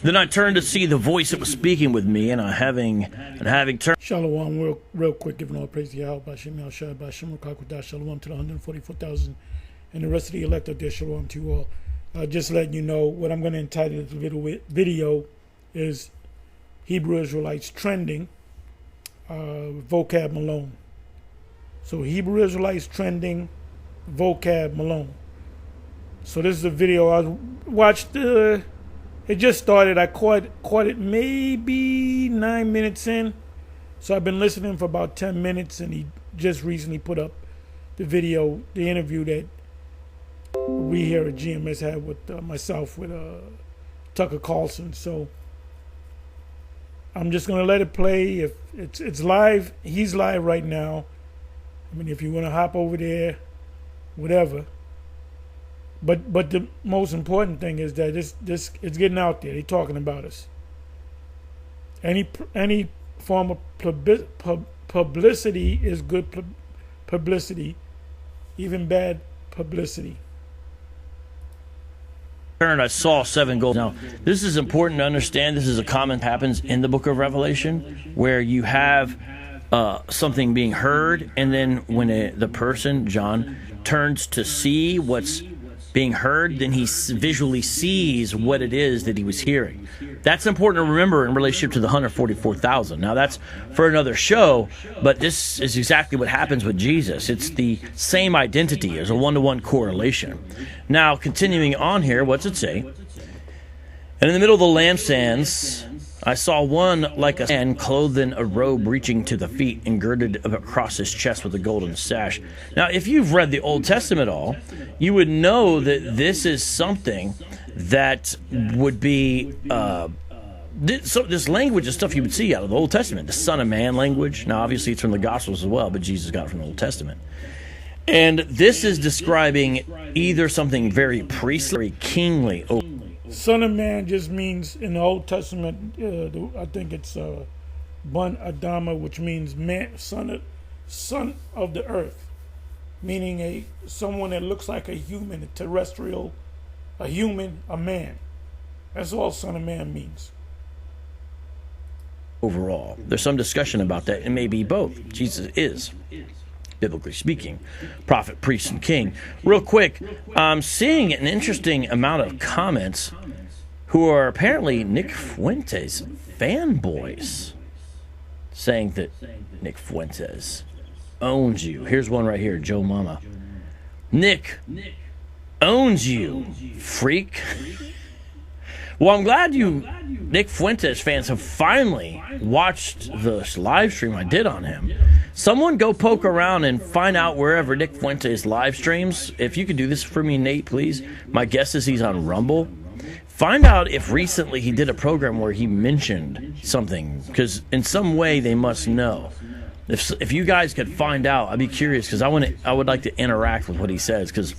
Then I turned to see the voice that was speaking with me, and having turned. Shalom, real quick, giving all praise to Yahweh, Bashem, Yahshua, Bashem, Rakakudah, Shalom to the 144,000 and the rest of the elect out there, Shalom to you all. Just letting you know what I'm going to entitle the video is Hebrew Israelites Trending, Vocab Malone. So Hebrew Israelites Trending, Vocab Malone. So this is a video I watched. It just started. I caught it maybe 9 minutes in. So I've been listening for about 10 minutes, and he just recently put up the video, the interview that we here at GMS had with myself, with Tucker Carlson. So I'm just gonna let it play. If it's live, he's live right now. I mean, if you want to hop over there, whatever. But the most important thing is that this it's getting out there. They're talking about us. Any form of publicity is good publicity, even bad publicity. I saw 7 gold. Now, this is important to understand. This is a common happens in the book of Revelation, where you have something being heard, and then when the person, John, turns to see what's being heard, then he visually sees what it is that he was hearing. That's important to remember in relationship to the 144,000. Now, that's for another show, but this is exactly what happens with Jesus. It's the same identity. There's a one-to-one correlation. Now, continuing on here, what's it say? And in the middle of the lampstands, I saw one like a man clothed in a robe reaching to the feet and girded across his chest with a golden sash. Now, if you've read the Old Testament all, you would know that this is something that would be this language is stuff you would see out of the Old Testament, the Son of Man language. Now, obviously, it's from the Gospels as well, but Jesus got it from the Old Testament. And this is describing either something very priestly, very kingly. Son of Man just means, in the Old Testament, I think it's Bun Adama, which means man, son of the earth, meaning someone that looks like a human, a terrestrial, a human, a man. That's all Son of Man means. Overall, there's some discussion about that. It may be both. Jesus is, biblically speaking, prophet, priest, and king. Real quick, I'm seeing an interesting amount of comments who are apparently Nick Fuentes fanboys, saying that Nick Fuentes owns you. Here's one right here, Joe Mama. Nick owns you, freak. Well, I'm glad you Nick Fuentes fans have finally watched the live stream I did on him. Someone go poke around and find out wherever Nick Fuentes live streams. If you could do this for me, Nate, please. My guess is he's on Rumble. Find out if recently he did a program where he mentioned something, because in some way they must know. If you guys could find out, I'd be curious, because I would like to interact with what he says, because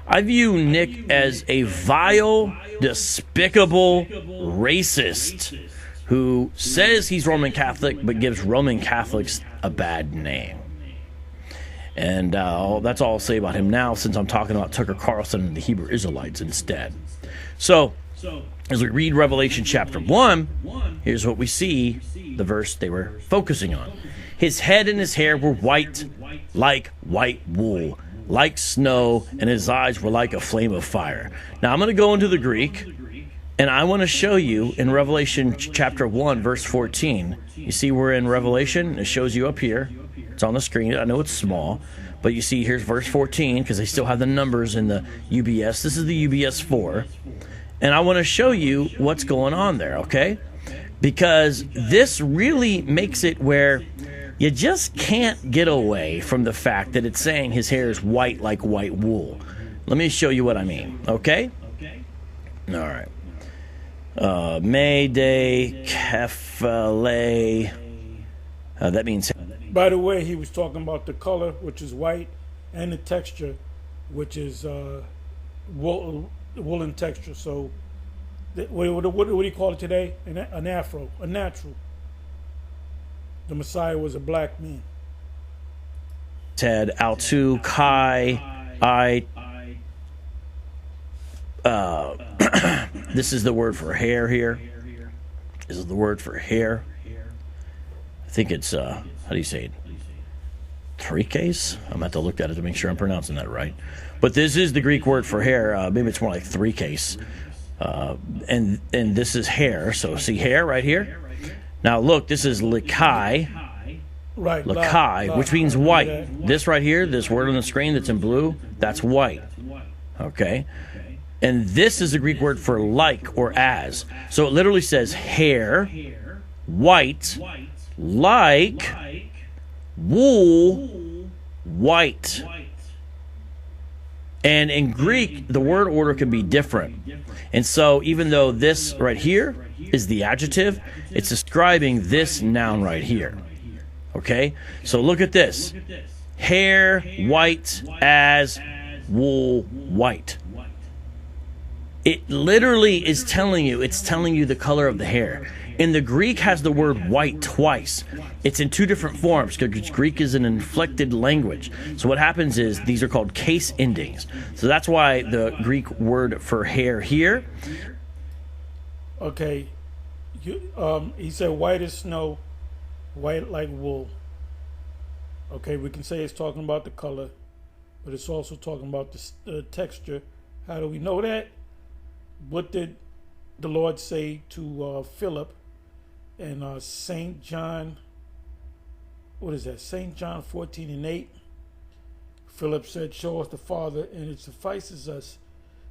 I view Nick as a vile, despicable racist who says he's Roman Catholic but gives Roman Catholics a bad name. And that's all I'll say about him now, since I'm talking about Tucker Carlson and the Hebrew Israelites instead. So, as we read Revelation chapter 1, here's what we see, the verse they were focusing on. His head and his hair were white, like white wool, like snow, and his eyes were like a flame of fire. Now, I'm going to go into the Greek, and I want to show you in Revelation chapter 1, verse 14. You see we're in Revelation. It shows you up here. It's on the screen. I know it's small, but you see here's verse 14, because they still have the numbers in the UBS. This is the UBS 4. And I want to show you what's going on there, okay? Because this really makes it where you just can't get away from the fact that it's saying his hair is white like white wool. Let me show you what I mean, okay? All right. Mayday, Kephale. That means... By the way, he was talking about the color, which is white, and the texture, which is woolen texture. So, what do you call it today? An afro, a natural. The Messiah was a black man. Ted, Altu, Kai, This is the word for hair here. This is the word for hair. I think it's, how do you say it? Trichase? I'm going to have to look at it to make sure I'm pronouncing that right. But this is the Greek word for hair. Maybe it's more like trichase. And this is hair. So see hair right here? Now look, this is likai. Right. Likai, which means white. This right here, this word on the screen that's in blue, that's white. Okay? And this is the Greek word for like or as. So it literally says hair, white, like, wool, white. And in Greek, the word order can be different. And so even though this right here is the adjective, it's describing this noun right here. Okay? So look at this. Hair, white, as, wool, white. It literally is telling you, it's telling you the color of the hair. And the Greek has the word white twice. It's in two different forms because Greek is an inflected language. So what happens is these are called case endings. So that's why the Greek word for hair here. Okay. He said white as snow, white like wool. Okay, we can say it's talking about the color, but it's also talking about the texture. How do we know that? What did the Lord say to Philip in St. John? What is that? St. John 14:8. Philip said, "Show us the Father, and it suffices us."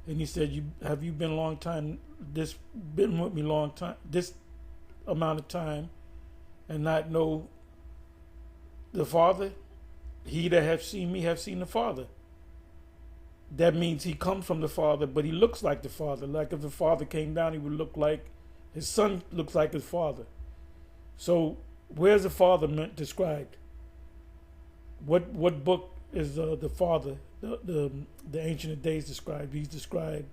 And he said, "Have you been long time? Been with me long time? This amount of time, and not know the Father? He that hath seen me hath seen the Father." That means he comes from the Father, but he looks like the Father. Like if the Father came down, he would look like his Son looks like his Father. So where's the Father described? What book is the Father, the Ancient of Days described? He's described.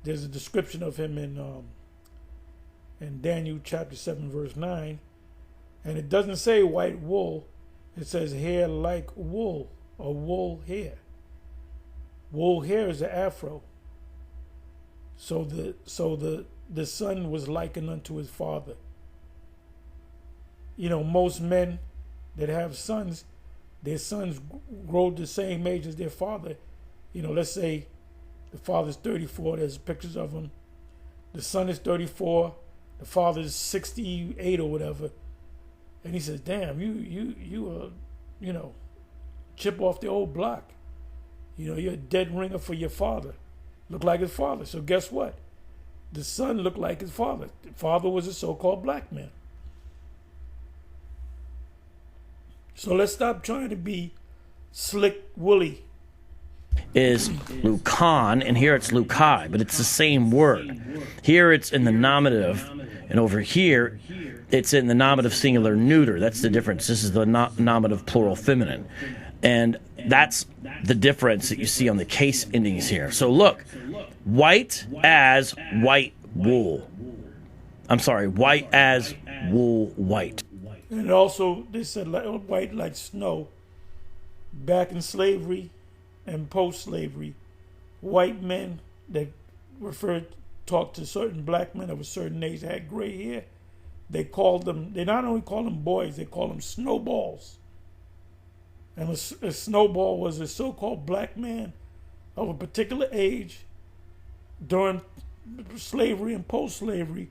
There's a description of him in Daniel chapter 7 verse 9, and it doesn't say white wool. It says hair like wool, or wool hair. Wool hair is an afro. So the son was likened unto his father. You know, most men that have sons, their sons grow the same age as their father. You know, let's say the father's 34, there's pictures of him. The son is 34, the father's 68 or whatever. And he says, "Damn, you chip off the old block. You know, you're a dead ringer for your father. Look like his father." So guess what? The son looked like his father. The father was a so-called black man. So let's stop trying to be slick woolly. Is lukan, and here it's lukai, but it's the same word. Here it's in the nominative, and over here it's in the nominative singular neuter. That's the difference. This is the nominative plural feminine. And that's the difference that you see on the case endings here. So look, white as white wool. I'm sorry, white as wool white. And also, they said white like snow. Back in slavery and post-slavery, white men that talked to certain black men of a certain age that had gray hair, they not only called them boys, they called them snowballs. And a snowball was a so-called black man of a particular age during slavery and post-slavery.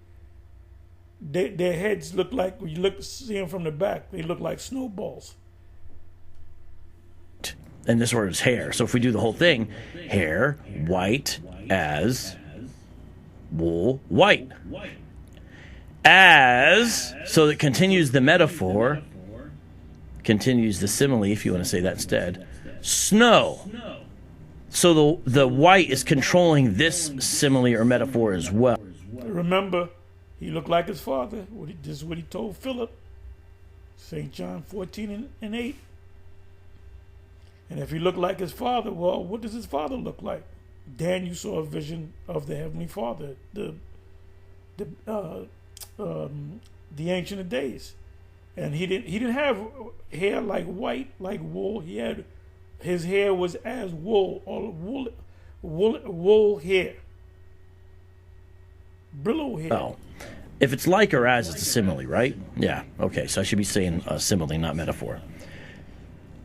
Their heads look like, when you see them from the back, they look like snowballs. And this word is hair. So if we do the whole thing, hair, white as wool, white. As, so it continues the metaphor, continues the simile, if you want to say that instead. Snow. So the white is controlling this simile or metaphor as well. Remember, he looked like his father. This is what he told Philip. St. John 14:8. And if he looked like his father, well, what does his father look like? Daniel saw a vision of the Heavenly Father, the Ancient of Days. And he didn't have hair like white, like wool. His hair was as wool, or wool hair. Brillo hair. Oh. If it's like or as, it's a simile, right? Yeah. Okay. So I should be saying simile, not metaphor.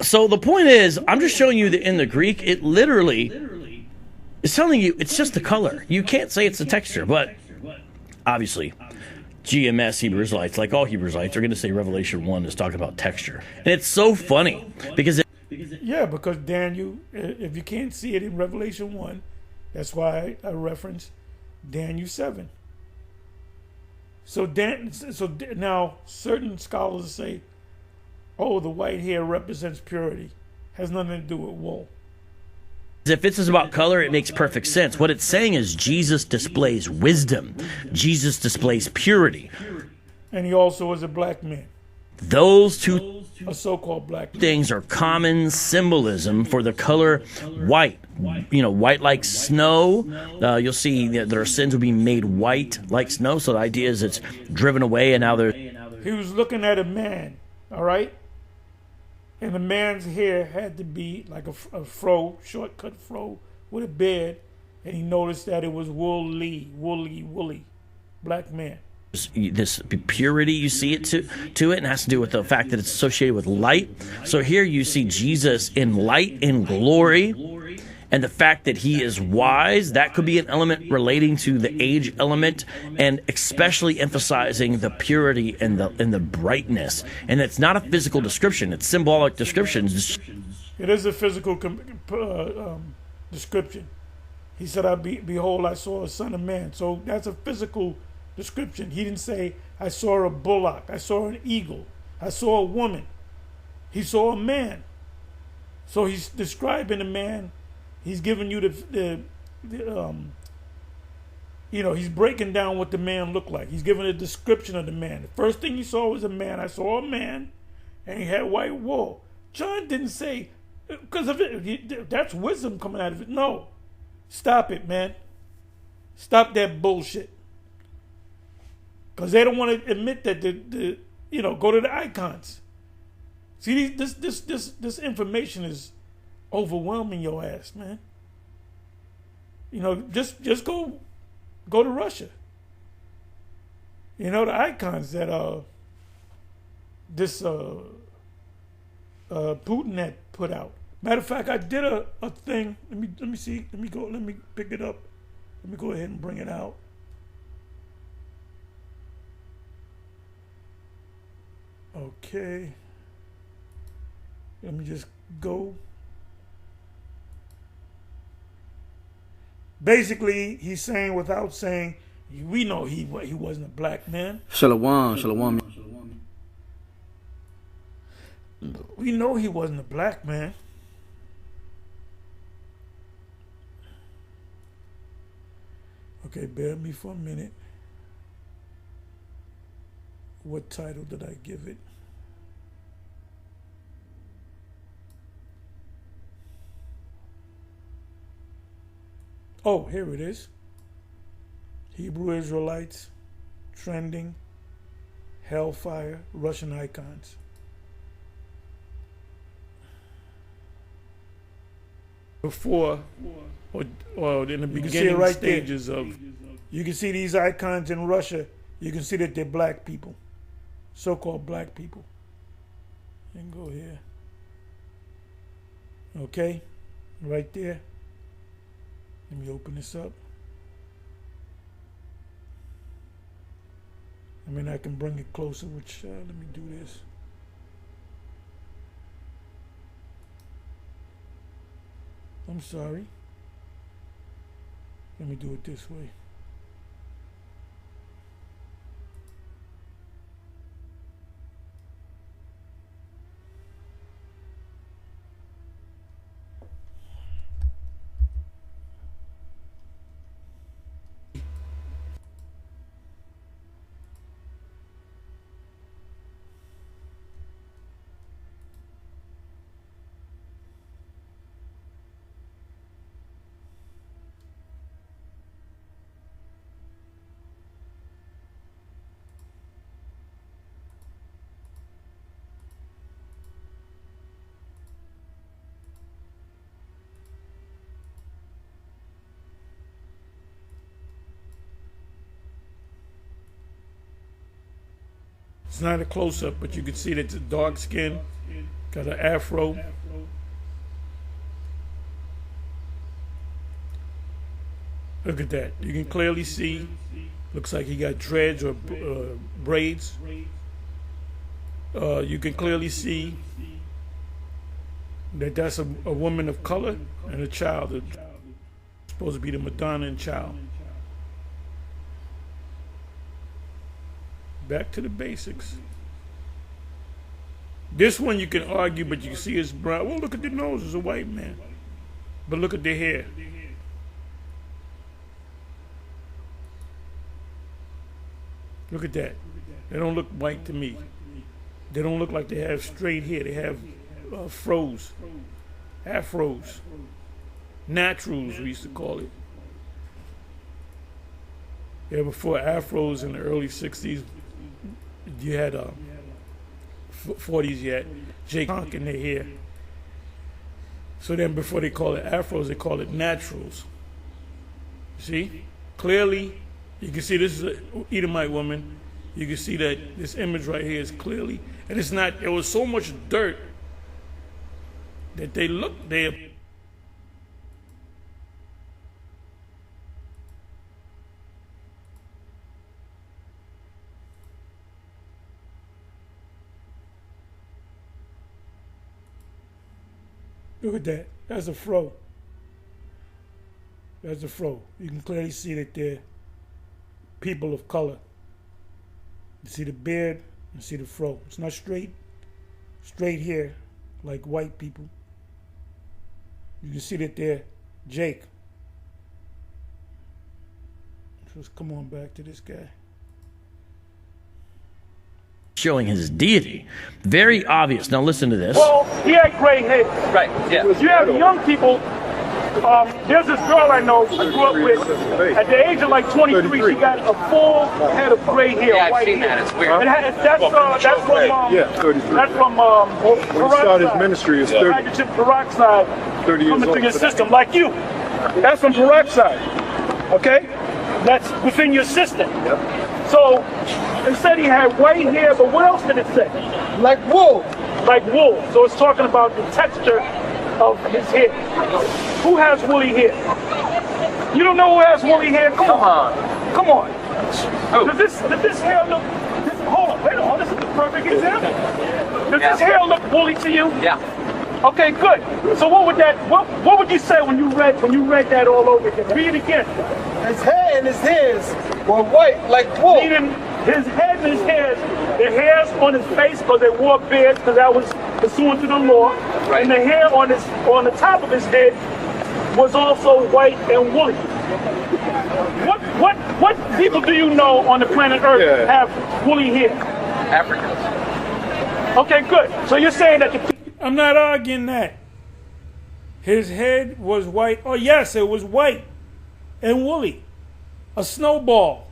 So the point is, I'm just showing you that in the Greek, it literally is telling you it's just the color. You can't say it's the texture, but obviously, GMS Hebrew Israelites, like all Hebrew Israelites, are going to say Revelation 1 is talking about texture. And it's so funny because Yeah, because Daniel, if you can't see it in Revelation 1, that's why I reference Daniel 7. So now certain scholars say, oh, the white hair represents purity. Has nothing to do with wool. if this is about color, it makes perfect sense. What it's saying is Jesus displays wisdom. Jesus displays purity. And he also is a black man, Those two a so-called black man. things are common symbolism for the color white. You know, white like snow. You'll see that their sins will be made white like snow. So the idea is it's driven away, and now they're... He was looking at a man, all right? And the man's hair had to be like a fro, shortcut fro, with a beard. And he noticed that it was woolly, black man. This purity, you see it to it, and it has to do with the fact that it's associated with light. So here you see Jesus in light, in glory, and the fact that he is wise. That could be an element relating to the age element, and especially emphasizing the purity and the brightness. And it's not a physical description; it's symbolic descriptions. It is a physical description. He said, behold, I saw a son of man. So that's a physical description. He didn't say, I saw a bullock, I saw an eagle, I saw a woman. He saw a man. So he's describing a man. He's giving you he's breaking down what the man looked like. He's giving a description of the man. The first thing he saw was a man. I saw a man, and he had white wool. John didn't say, because of it, that's wisdom coming out of it. No. Stop it, man. Stop that bullshit. Because they don't want to admit that go to the icons. See, this information is overwhelming your ass, man. Just go to Russia. The icons that this Putin had put out. Matter of fact, I did a thing. Let me see. Let me pick it up. Let me go ahead and bring it out. Okay. Let me just go. Basically, he's saying without saying, we know he wasn't a black man. Shalom. We know he wasn't a black man. Okay, bear with me for a minute. What title did I give it? Oh, here it is. Hebrew Israelites, trending, hellfire, Russian icons. Before, or in the beginning right stages of, you can see these icons in Russia. You can see that they're black people, so-called black people. And go here. Okay, right there. Let me open this up. I can bring it closer, which, let me do this. I'm sorry. Let me do it this way. It's not a close-up, but you can see that it's dark skin, got an afro. Look at that. You can clearly see, looks like he got dreads or braids. You can clearly see that that's a woman of color and a child. It's supposed to be the Madonna and child. Back to the basics. This one you can argue, but you can see it's brown. Well, look at the nose. It's a white man. But look at the hair. Look at that. They don't look white to me. They don't look like they have straight hair. They have afros. Naturals, we used to call it. Yeah, before afros in the early 60s, you had 40s, you had Jake Honk in their hair. So then before they call it afros, they call it naturals. See? Clearly, you can see this is an Edomite woman. You can see that this image right here is clearly, and it's not, there was so much dirt that they look, they look at that. That's a fro. That's a fro. You can clearly see that they're people of color. You see the beard, you see the fro. It's not straight hair like white people. You can see that they're Jake. Let's come on back to this guy. Showing his deity. Very obvious. Now listen to this. Well, he had gray hair. Right, yeah. You have young people. There's this girl I know I grew up with. At the age of like 23, she got a full head of gray hair. Yeah, I've white seen hair. that. It's weird. And that's from 33. That's from When he started his ministry, it's 30, hydrogen peroxide 30 years coming old. through your system, like you. That's from peroxide. Okay, that's within your system. So it said he had white hair, but what else did it say? Like wool. Like wool. So it's talking about the texture of his hair. Who has woolly hair? You don't know who has woolly hair? Come on. Come on. Oh. Does this hair look? Hold on. Wait on. This is the perfect example. Does this hair look woolly to you? Yeah. Okay, good. So what would you say when you read that all over again? Read it again. His hair and his hairs were white like wool. Meaning his head and his hairs, the hairs on his face because they wore beards because that was pursuant to the law, Right. and the hair on the top of his head was also white and woolly. What people do you know on the planet Earth have woolly hair? Africans. Okay, good. So you're saying that I'm not arguing that. His head was white. Oh, yes, it was white and woolly. A snowball.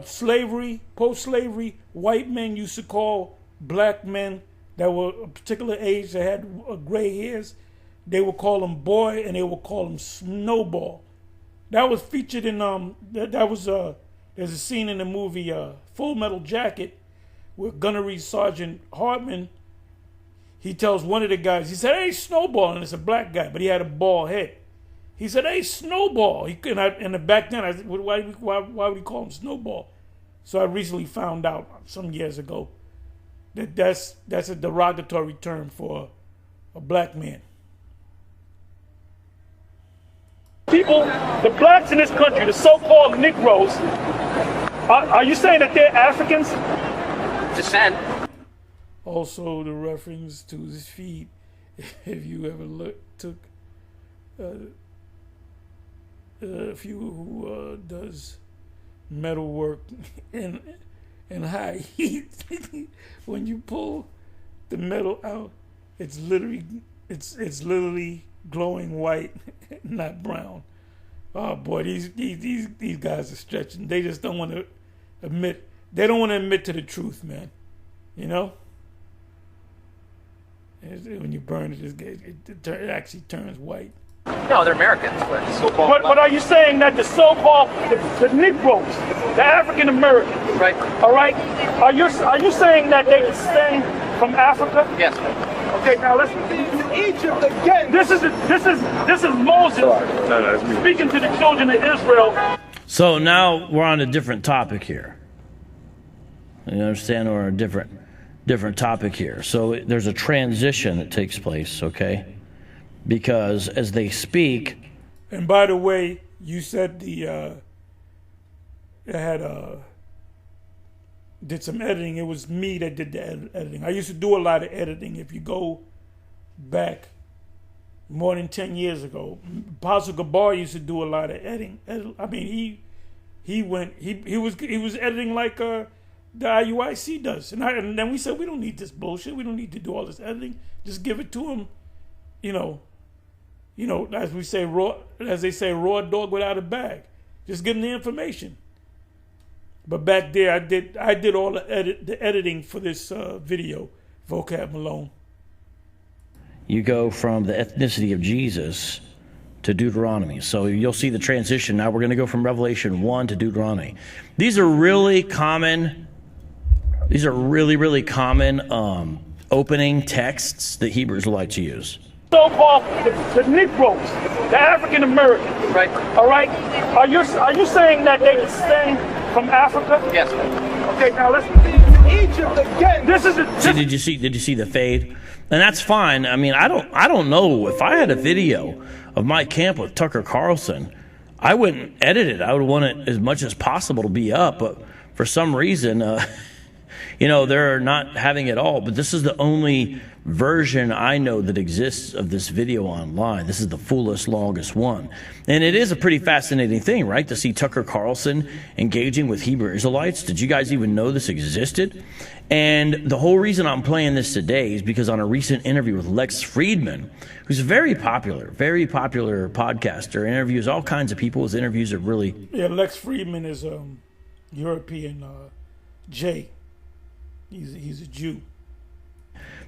Slavery, post-slavery, white men used to call black men that were a particular age that had gray hairs, they would call them boy and they would call them snowball. That was featured in there's a scene in the movie Full Metal Jacket where Gunnery Sergeant Hartman, he tells one of the guys, he said, "Hey, Snowball," and it's a black guy, but he had a bald head. He said, "Hey, Snowball." And back then, I said, why would he call him Snowball? So I recently found out some years ago that that's a derogatory term for a black man. people, the blacks in this country, the so-called Negroes, are you saying that they're Africans? Descent. Also, the reference to his feet. If you ever took a few who does metal work in high heat, when you pull the metal out, it's literally glowing white, not brown. Oh boy, these guys are stretching. They just don't want to admit. They don't want to admit to the truth, man. You know. When you burn it, it actually turns white. No, they're Americans, but But are you saying that the so-called the Negroes, the African Americans, right? all right, are you saying that they descend from Africa? Yes. Okay, now listen. Egypt again. This is Moses No, that's me. speaking to the children of Israel. So now we're on a different topic here. You understand? We're on a different topic here. So there's a transition that takes place, okay? Because as they speak, And by the way, you said it had did some editing. It was me that did the editing. I used to do a lot of editing. If you go back more than 10 years ago, Apostle Gabar used to do a lot of editing. I mean, he was editing like the IUIC does, and then we said we don't need this bullshit. We don't need to do all this editing. Just give it to him, you know, as we say, as they say, raw dog without a bag. Just give them the information. But back there, I did all the editing for this video, Vocab Malone. you go from the ethnicity of Jesus to Deuteronomy. So you'll see the transition. Now we're going to go from Revelation 1 to Deuteronomy. These are really common. These are really common opening texts that Hebrews like to use. So-called the Negroes, the African Americans, Right. all right, are you saying that they descend from Africa? Yes. Okay, now listen. Egypt again. Did you see the fade? And that's fine. I mean, I don't know if I had a video of my camp with Tucker Carlson, I wouldn't edit it. I would want it as much as possible to be up, but for some reason, they're not having it all. But this is the only version I know that exists of this video online. This is the fullest, longest one. And it is a pretty fascinating thing, right? To see Tucker Carlson engaging with Hebrew Israelites. Did you guys even know this existed? And the whole reason I'm playing this today is because on a recent interview with Lex Friedman, who's a very popular podcaster, interviews all kinds of people. His interviews are really... Yeah, Lex Friedman is European J. He's a Jew.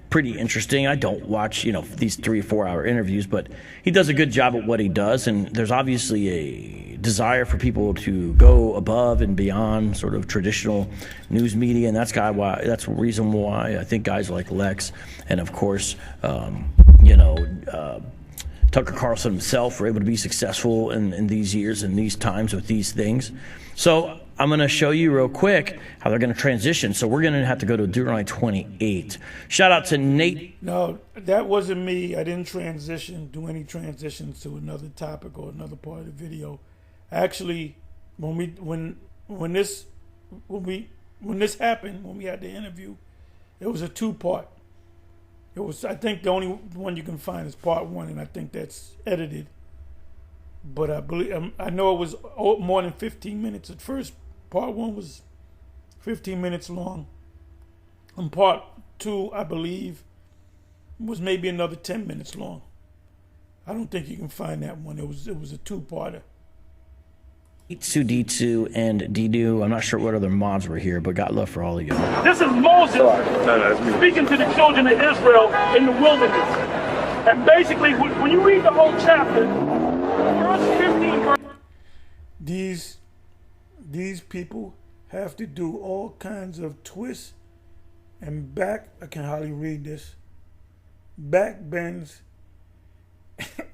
Pretty interesting. I don't watch, these 3 or 4 hour interviews, but he does a good job at what he does. And there's obviously a desire for people to go above and beyond sort of traditional news media. And that's the reason why I think guys like Lex and of course, Tucker Carlson himself were able to be successful in these years and these times with these things. So I'm going to show you real quick how they're going to transition. So we're going to have to go to Deuteronomy 28. Shout out to Nate. No, that wasn't me. I didn't do any transitions to another topic or another part of the video. Actually, when this happened, when we had the interview, it was a 2-part. It was, I think, the only one you can find is part 1, and I think that's edited. But I know it was more than 15 minutes at first. Part 1 was 15 minutes long, and part 2, I believe, was maybe another 10 minutes long. I don't think you can find that one. It was a 2-parter. D2 and D2. I'm not sure what other mods were here, but God love for all of you. This is Moses No, that's me. speaking to the children of Israel in the wilderness. And basically, when you read the whole chapter, verse 15, These people have to do all kinds of twists and back. I can hardly read this. Back bends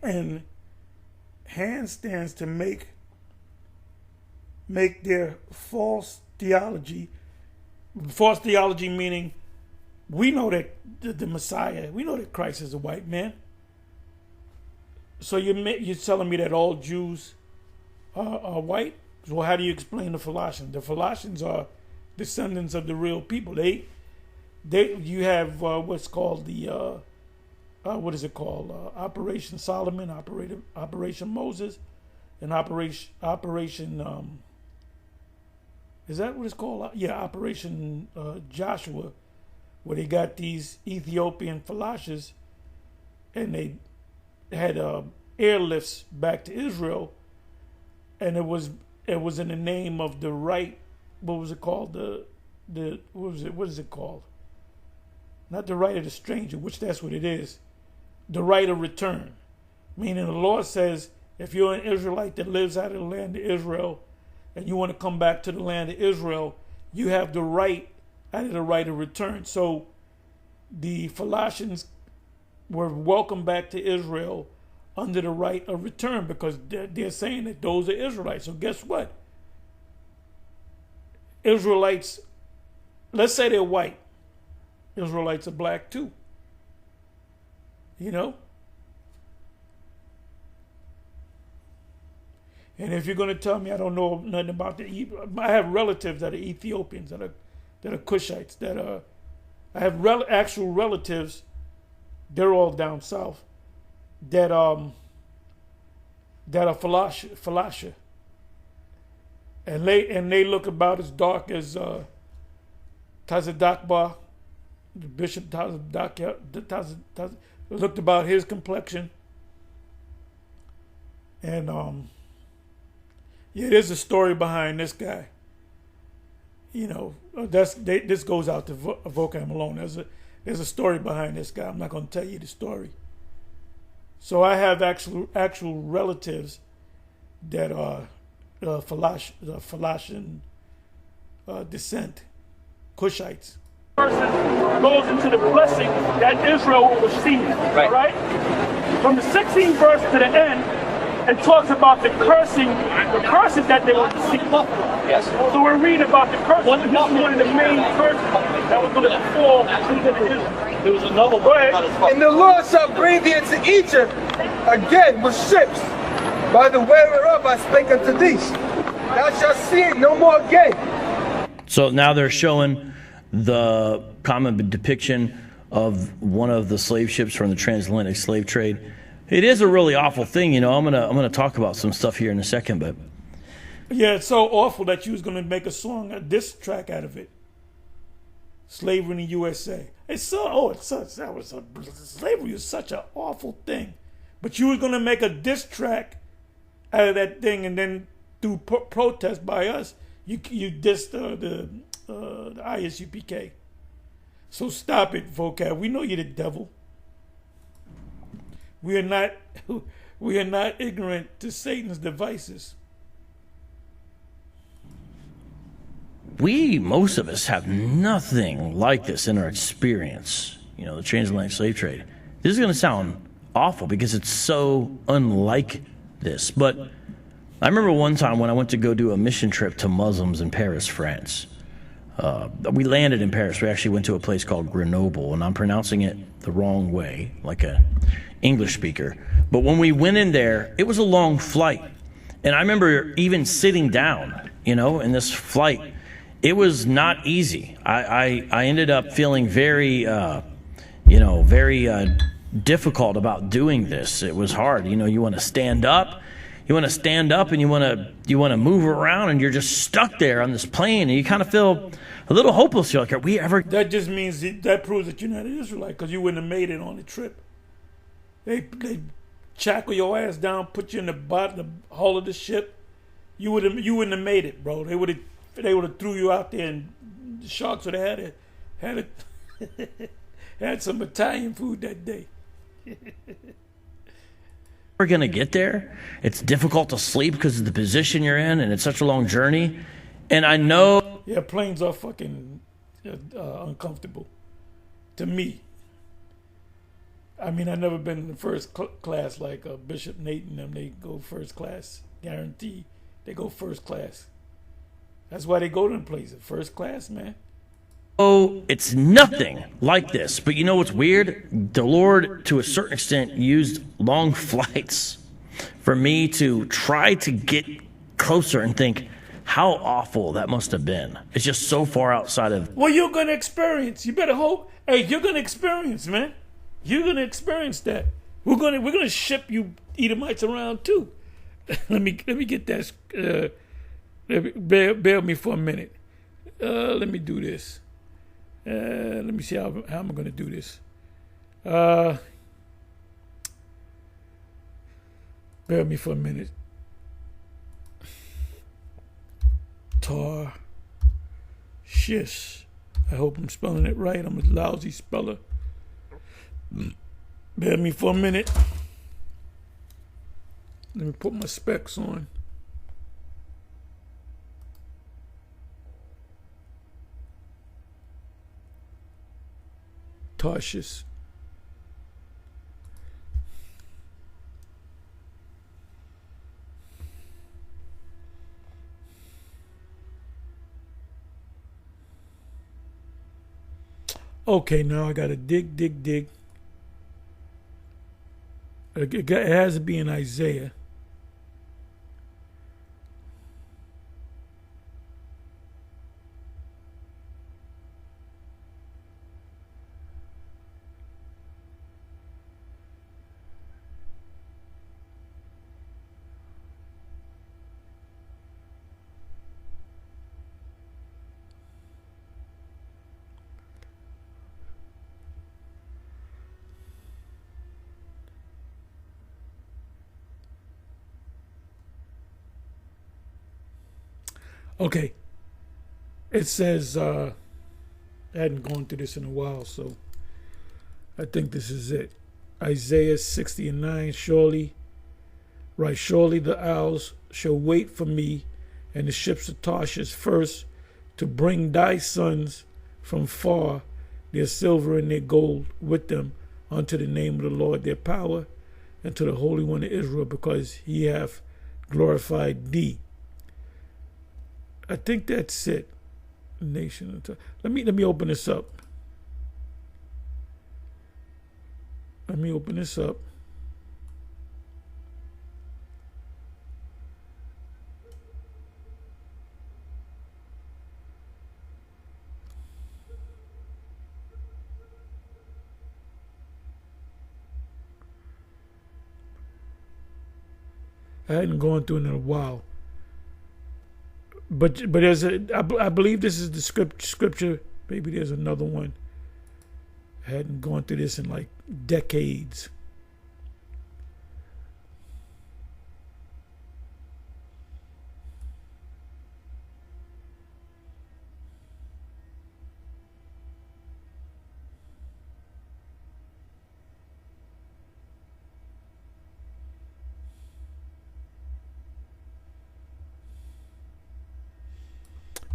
and handstands to make their false theology. False theology meaning we know that the Messiah, we know that Christ is a white man. So you're telling me that all Jews are white? Well, how do you explain the Philippians? The Philippians are descendants of the real people. You have what's called the Operation Solomon, Operation Moses, and Operation is that what it's called? Yeah, Operation Joshua, where they got these Ethiopian Philippians, and they had airlifts back to Israel, and it was in the name of the right. What was it called? What is it called? Not the right of the stranger, which that's what it is. The right of return. Meaning the law says if you're an Israelite that lives out of the land of Israel and you want to come back to the land of Israel, you have the right, out of the right of return. So the Falashans were welcomed back to Israel under the right of return because they're saying that those are Israelites. So guess what? Israelites, let's say they're white. Israelites are black too. You know? And if you're going to tell me I don't know nothing about I have relatives that are Ethiopians, that are Cushites, I have actual relatives, they're all down south, that are Falasha. And they look about as dark as Tazadakba, the Bishop Tazadakba, looked about his complexion. And yeah, there's a story behind this guy. You know, this goes out to Vocam Malone. There's a story behind this guy. I'm not going to tell you the story. So I have actual relatives that are Falashan descent, Cushites. Person goes into the blessing that Israel will receive. Right. All right? From the 16th verse to the end, it talks about the curses that they will receive. Yes. So we're reading about the curses. This is one of the main curses that was going to fall into Israel. There was another. Go ahead. And the Lord shall bring thee into Egypt again with ships, by the way whereof I spake unto thee. Thou shalt see it no more again. So now they're showing the common depiction of one of the slave ships from the transatlantic slave trade. It is a really awful thing, you know. I'm gonna talk about some stuff here in a second, but yeah, it's so awful that you was gonna make a song, a diss track out of it. Slavery in the USA. Slavery is such an awful thing, but you was gonna make a diss track out of that thing, and then through protest by us, you dissed the ISUPK. So stop it, vocab. We know you're the devil. We are not ignorant to Satan's devices. most of us have nothing like this in our experience. You know, the transatlantic slave trade. This is going to sound awful because it's so unlike this. But I remember one time when I went to go do a mission trip to Muslims in Paris, France. We landed in Paris. We actually went to a place called Grenoble, and I'm pronouncing it the wrong way, like a English speaker. But when we went in there, it was a long flight. And I remember even sitting down, you know, in this flight. It was not easy. I ended up feeling very, very difficult about doing this. It was hard. You know, you want to stand up. You want to stand up and you want to move around, and you're just stuck there on this plane, and you kind of feel a little hopeless. You're like, are we ever? That just means that proves that you're not an Israelite, because you wouldn't have made it on the trip. They shackle your ass down, put you in the bottom, the hull of the ship. You wouldn't have made it, bro. They would have threw you out there, and the sharks would have had some Italian food that day. We're going to get there. It's difficult to sleep because of the position you're in, and it's such a long journey. And I know... Yeah, planes are fucking uncomfortable. To me. I mean, I've never been in the first class like Bishop Nate and them. They go first class. Guaranteed. They go first class. That's why they go to them places. First class, man. Oh, it's nothing like this. But you know what's weird? The Lord, to a certain extent, used long flights for me to try to get closer and think how awful that must have been. It's just so far outside of... Well, you're going to experience. You better hope. Hey, you're going to experience, man. You're going to experience that. We're going to ship you Edomites around, too. Let me get that. Bear with me for a minute. Let me do this. Let me see how I'm going to do this. Bear with me for a minute. Shish. I hope I'm spelling it right. I'm a lousy speller. Bear with me for a minute. Let me put my specs on. Tarshish. Okay, now I gotta dig. It has to be in Isaiah. Okay. It says, I hadn't gone through this in a while, so I think this is it. Isaiah 60:9, surely the isles shall wait for me, and the ships of Tarshish first, to bring thy sons from far, their silver and their gold with them, unto the name of the Lord their power, and to the Holy One of Israel, because he hath glorified thee. I think that's it. Nation. Let me open this up. Let me open this up. I hadn't gone through it in a while. But there's I believe this is the scripture. Maybe there's another one. I hadn't gone through this in like decades.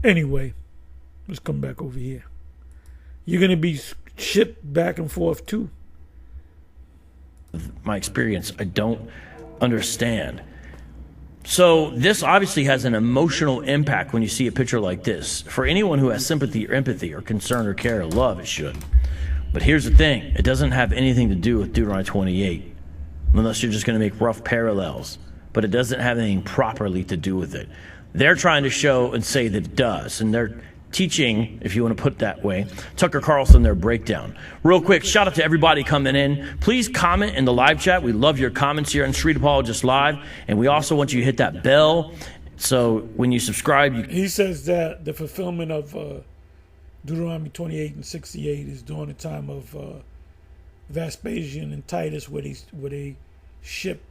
Anyway, let's come back over here. You're going to be shipped back and forth too. My experience, I don't understand. So this obviously has an emotional impact when you see a picture like this. For anyone who has sympathy or empathy or concern or care or love, it should. But here's the thing. It doesn't have anything to do with Deuteronomy 28, unless you're just going to make rough parallels. But it doesn't have anything properly to do with it. They're trying to show and say that it does, and they're teaching, if you want to put it that way, Tucker Carlson their breakdown. Real quick, shout out to everybody coming in. Please comment in the live chat. We love your comments here on Street Apologist Live, and we also want you to hit that bell so when you subscribe. He says that the fulfillment of Deuteronomy 28 and 68 is during the time of Vespasian and Titus, where they shipped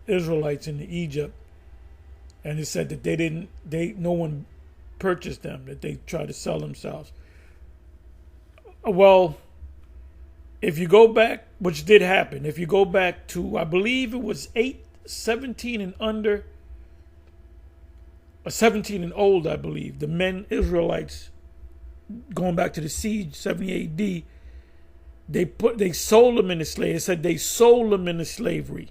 Israelites into Egypt. And it said that no one purchased them, that they tried to sell themselves. Well, if you go back, which did happen, if you go back to, I believe it was 17 and under, or 17 and old, I believe, the men Israelites, going back to the siege, 70 AD, they sold them into slavery. It said they sold them into slavery.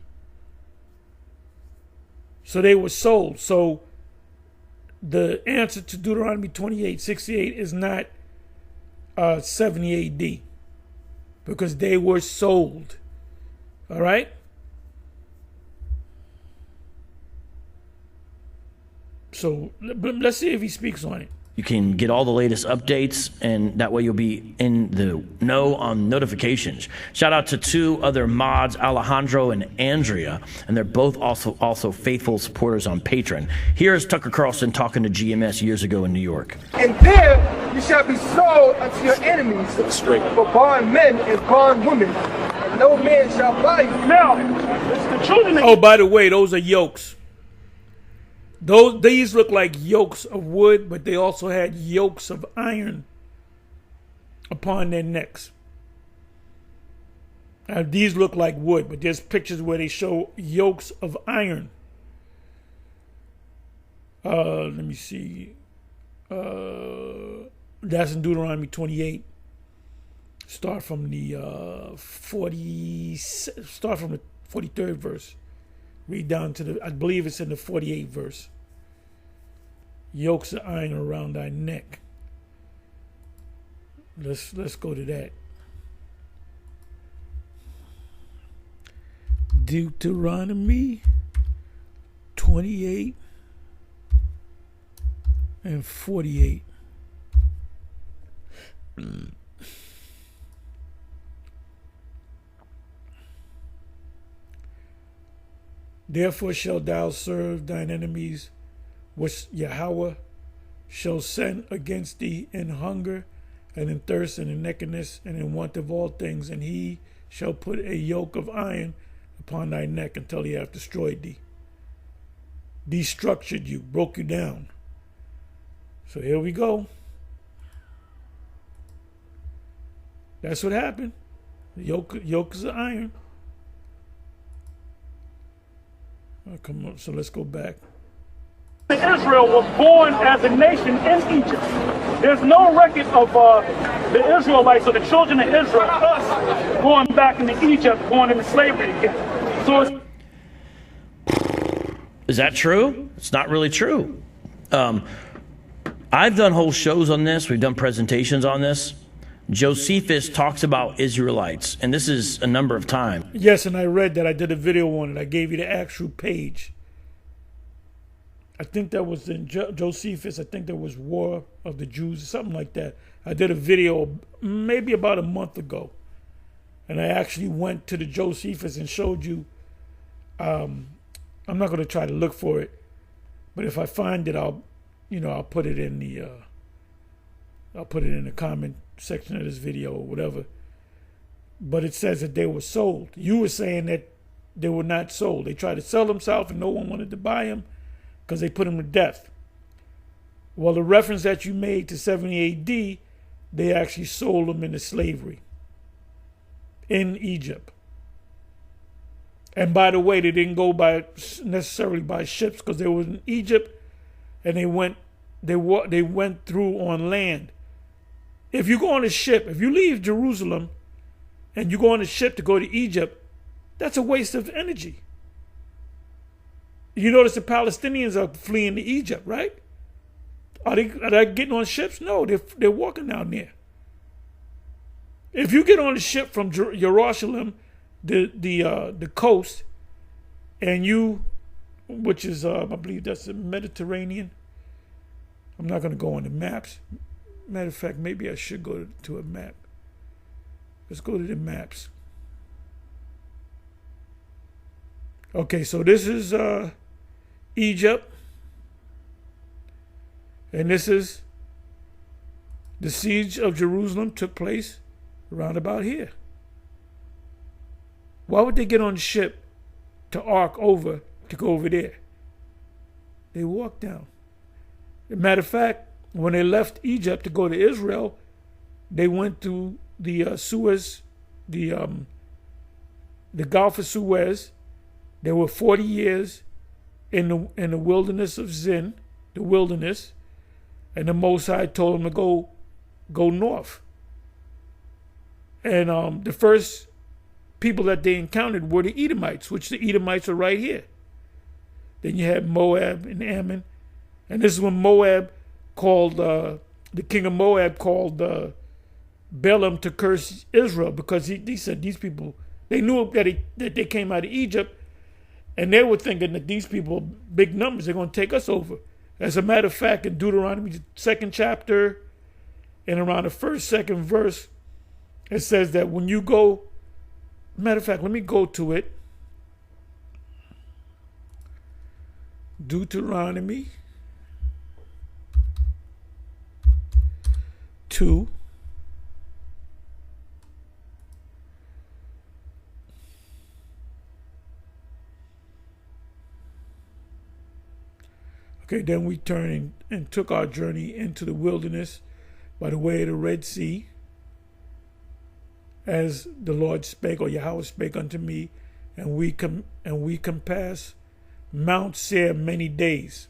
So they were sold. So the answer to Deuteronomy 28:68 is not 70 AD, because they were sold. All right? So let's see if he speaks on it. You can get all the latest updates, and that way you'll be in the know on notifications. Shout out to two other mods, Alejandro and Andrea, and they're both also faithful supporters on Patreon. Here's Tucker Carlson talking to GMS years ago in New York. And there you shall be sold unto your enemies for bondmen and bondwomen, and no man shall buy you. Now, the children of Oh, by the way, those are yokes. These look like yokes of wood, but they also had yokes of iron upon their necks. These look like wood, but there's pictures where they show yokes of iron. Let me see. That's in Deuteronomy 28. Start from the 43rd verse. Read down to I believe it's in the 48th verse. Yokes of iron around thy neck. Let's go to that. Deuteronomy 28 and 48. Therefore shalt thou serve thine enemies, which Yahweh shall send against thee in hunger and in thirst and in nakedness and in want of all things, and he shall put a yoke of iron upon thy neck until he hath destroyed thee, destructured you, broke you down. So here we go. That's what happened. The yokes of iron. Oh, come on, so let's go back. Israel was born as a nation in Egypt. There's no record of the Israelites or the children of Israel, us, going back into Egypt, going into slavery again. So it's Is that true? It's not really true. I've done whole shows on this. We've done presentations on this. Josephus talks about Israelites, and this is a number of times. Yes, and I read that. I did a video on it. I gave you the actual page. I think that was in Josephus. I think there was War of the Jews or something like that. I did a video maybe about a month ago. And I actually went to the Josephus and showed you. I'm not going to try to look for it. But if I find it, I'll put it in the comment section of this video or whatever. But it says that they were sold. You were saying that they were not sold. They tried to sell themselves and no one wanted to buy them because they put them to death. Well, the reference that you made to 70 AD, they actually sold them into slavery in Egypt. And by the way, they didn't go necessarily by ships because they were in Egypt and they went through on land. If you go on a ship, if you leave Jerusalem and you go on a ship to go to Egypt, that's a waste of energy. You notice the Palestinians are fleeing to Egypt, right? Are they getting on ships? No, they're walking down there. If you get on a ship from Jerusalem, the coast, and which is I believe that's the Mediterranean. I'm not going to go on the maps. Matter of fact, maybe I should go to a map. Let's go to the maps. Okay, so this is Egypt. And this is the siege of Jerusalem took place around about here. Why would they get on the ship to arc over to go over there? They walked down. As a matter of fact, when they left Egypt to go to Israel, they went to the Suez, the Gulf of Suez. There were 40 years in the wilderness of Zin, the wilderness, and the Most High told them to go north. And the first people that they encountered were the Edomites, which the Edomites are right here. Then you had Moab and Ammon, and this is when Moab called the king of Moab called Balaam to curse Israel because he said these people, they knew that they came out of Egypt, and they were thinking that these people, big numbers, they're going to take us over. As a matter of fact, in Deuteronomy 2nd chapter and around the 1st, 2nd verse, it says that when you go, matter of fact, let me go to it. Deuteronomy 2. Okay, then we turned and took our journey into the wilderness by the way of the Red Sea. as the Lord spake, or Yahweh spake unto me, and we compass Mount Seir many days.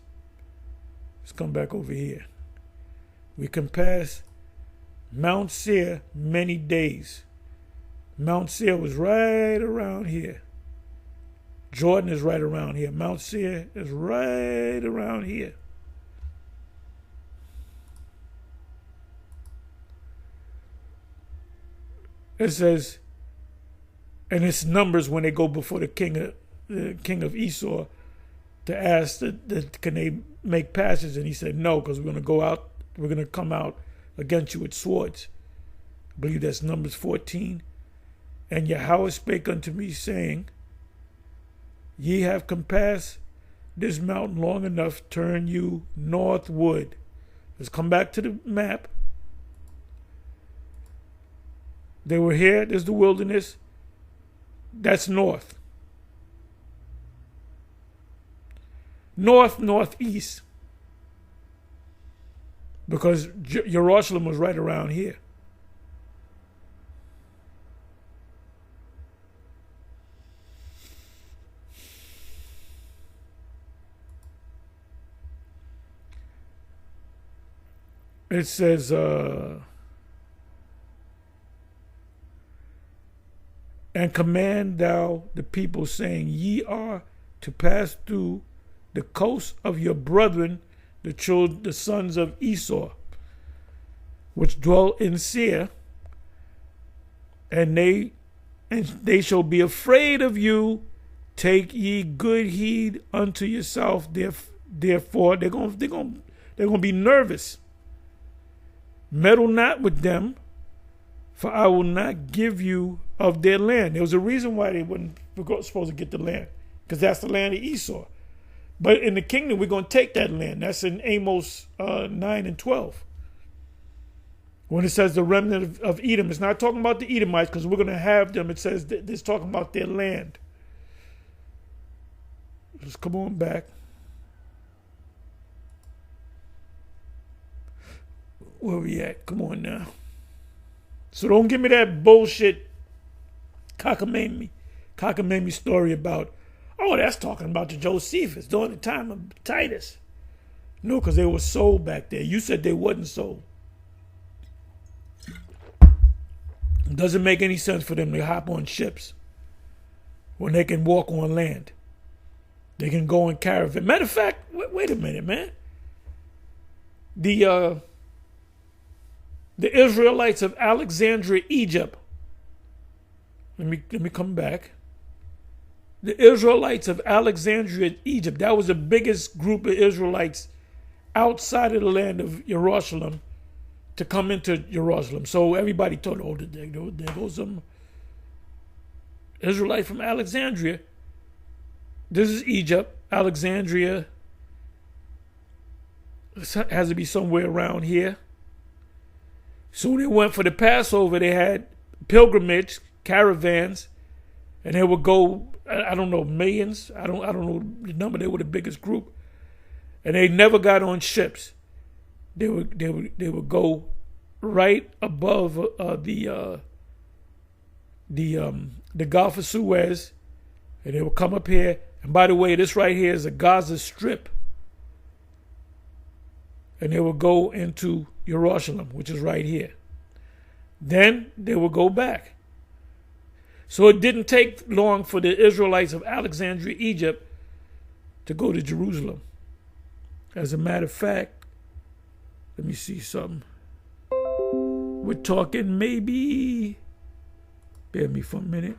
Let's come back over here. We compass Mount Seir many days. Mount Seir was right around here. Jordan is right around here. Mount Seir is right around here. It says, and it's numbers when they go before the king of Esau to ask that can they make passage, and he said no, because we're going to come out against you with swords. I believe that's Numbers 14. And Yahweh spake unto me, saying, Ye have compassed this mountain long enough, turn you northward. Let's come back to the map. They were here, there's the wilderness. That's north. Northeast. Because Jerusalem was right around here. It says, and command thou the people, saying, Ye are to pass through the coast of your brethren, the sons of Esau, which dwell in Seir, and they shall be afraid of you. Take ye good heed unto yourself. Therefore, they're gonna be nervous. Meddle not with them, for I will not give you of their land. There was a reason why they weren't supposed to get the land, because that's the land of Esau. But in the kingdom, we're going to take that land. That's in Amos 9 and 12. When it says the remnant of Edom, it's not talking about the Edomites, because we're going to have them. It says it's talking about their land. Let's come on back. Where we at? Come on now. So don't give me that bullshit cockamamie story about, oh, that's talking about the Josephus during the time of Titus. No, because they were sold back there. You said they wasn't sold. It doesn't make any sense for them to hop on ships when they can walk on land. They can go in caravan. Matter of fact, wait a minute, man. The Israelites of Alexandria, Egypt. Let me come back. The Israelites of Alexandria, Egypt. That was the biggest group of Israelites outside of the land of Jerusalem to come into Jerusalem. So everybody thought, oh, there goes some Israelite from Alexandria. This is Egypt. Alexandria has to be somewhere around here. So they went for the Passover. They had pilgrimage, caravans, and they would go, I don't know, millions. I don't know the number. They were the biggest group. And they never got on ships. They would go right above the Gulf of Suez, and they would come up here. And by the way, this right here is a Gaza Strip. And they would go into Jerusalem, which is right here. Then they would go back. So it didn't take long for the Israelites of Alexandria, Egypt, to go to Jerusalem. As a matter of fact, let me see something. We're talking maybe, bear me for a minute.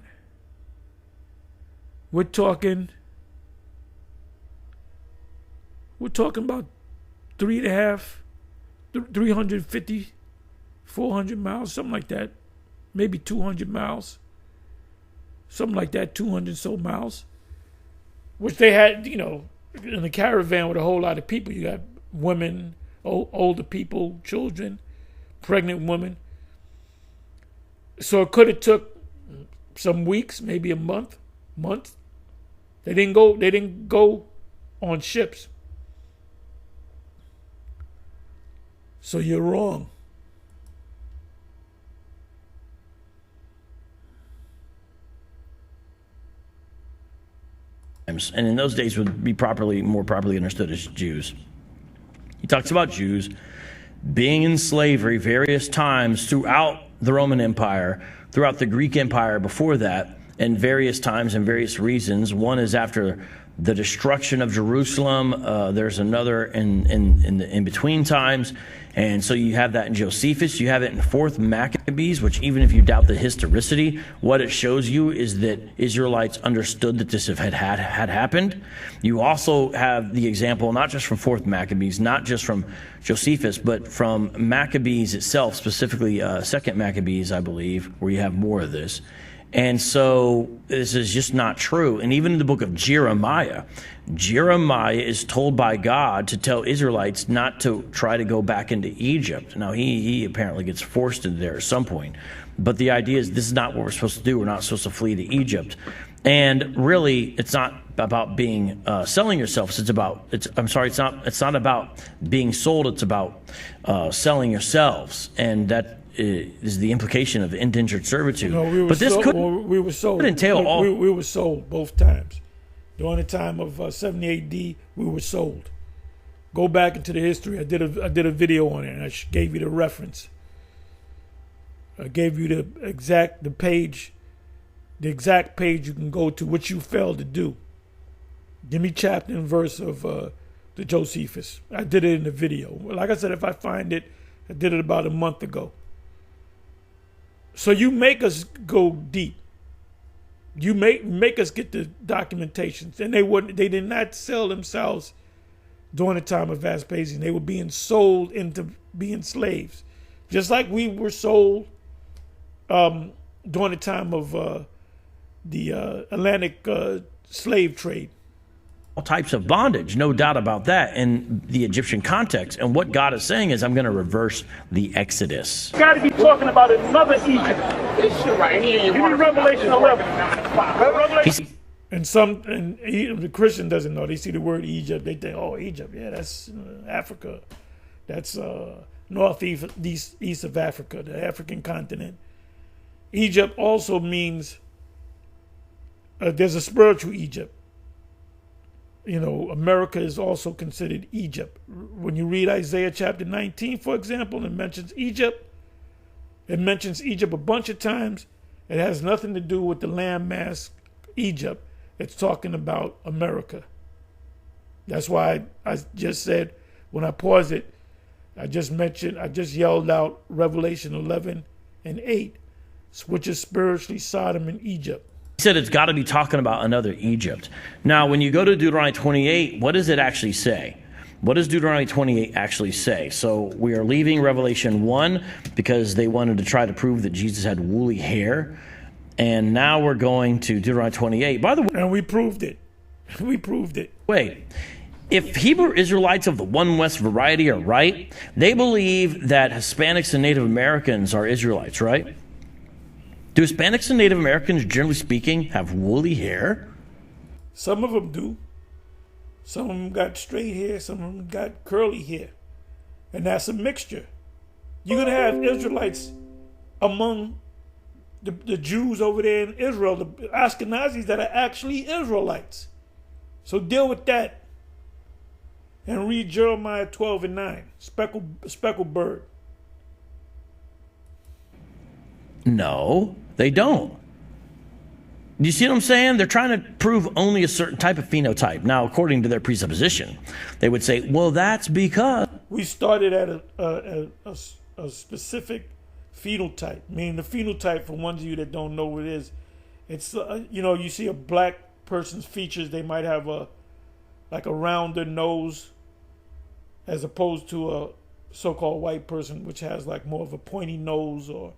We're talking about 350, 400 miles, something like that. Maybe 200 miles. Something like that, 200 so miles. Which they had, in the caravan with a whole lot of people. You got women, older people, children, pregnant women. So it could have took some weeks, maybe a month. They didn't go on ships. So you're wrong. times, and in those days would be more properly understood as Jews. He talks about Jews being in slavery various times throughout the Roman Empire, throughout the Greek Empire before that, and various times and various reasons. One is after the destruction of Jerusalem. There's another in between times. And so you have that in Josephus. You have it in 4th Maccabees, which even if you doubt the historicity, what it shows you is that Israelites understood that this had happened. You also have the example, not just from 4th Maccabees, not just from Josephus, but from Maccabees itself, specifically 2nd Maccabees, I believe, where you have more of this. And so this is just not true. And even in the book of Jeremiah is told by God to tell Israelites not to try to go back into Egypt. Now, he apparently gets forced into there at some point. But the idea is this is not what we're supposed to do. We're not supposed to flee to Egypt. And really, it's not about being selling yourself. It's not about being sold. It's about selling yourselves. And that is the implication of indentured servitude. But this could entail all. We were sold both times. During the time of 70 AD, we were sold. Go back into the history. I did a video on it, and I gave you the reference. I gave you the exact page you can go to, which you failed to do. Give me chapter and verse of the Josephus. I did it in the video. Like I said, if I find it, I did it about a month ago. So you make us go deep. You make us get the documentations, and they did not sell themselves during the time of Vespasian. They were being sold into being slaves, just like we were sold during the time of the Atlantic slave trade. All types of bondage, no doubt about that, in the Egyptian context. And what God is saying is, I'm going to reverse the Exodus. Got to be talking about another Egypt. Give me Revelation 11. And the Christian doesn't know. They see the word Egypt, they think, oh, Egypt, yeah, that's Africa. That's northeast of Africa, the African continent. Egypt also means there's a spiritual Egypt. America is also considered Egypt. When you read Isaiah chapter 19, for example, it mentions Egypt. It mentions Egypt a bunch of times. It has nothing to do with the landmass Egypt. It's talking about America. That's why I just said, when I paused it, I just yelled out Revelation 11 and 8, which is spiritually Sodom and Egypt. He said it's got to be talking about another Egypt. Now, when you go to Deuteronomy 28, what does it actually say? What does Deuteronomy 28 actually say? So we are leaving Revelation 1 because they wanted to try to prove that Jesus had woolly hair. And now we're going to Deuteronomy 28. By the way, and we proved it. We proved it. Wait. If Hebrew Israelites of the One West variety are right, they believe that Hispanics and Native Americans are Israelites, right? Do Hispanics and Native Americans, generally speaking, have woolly hair? Some of them do. Some of them got straight hair. Some of them got curly hair. And that's a mixture. You're going to have Israelites among the Jews over there in Israel, the Ashkenazis that are actually Israelites. So deal with that. And read Jeremiah 12 and 9. Speckled bird. No, they don't. Do you see what I'm saying? They're trying to prove only a certain type of phenotype. Now, according to their presupposition, they would say, well, that's because we started at a specific phenotype. Meaning the phenotype, for ones of you that don't know what it is, it's, you see a black person's features, they might have a rounder nose as opposed to a so-called white person, which has like more of a pointy nose, or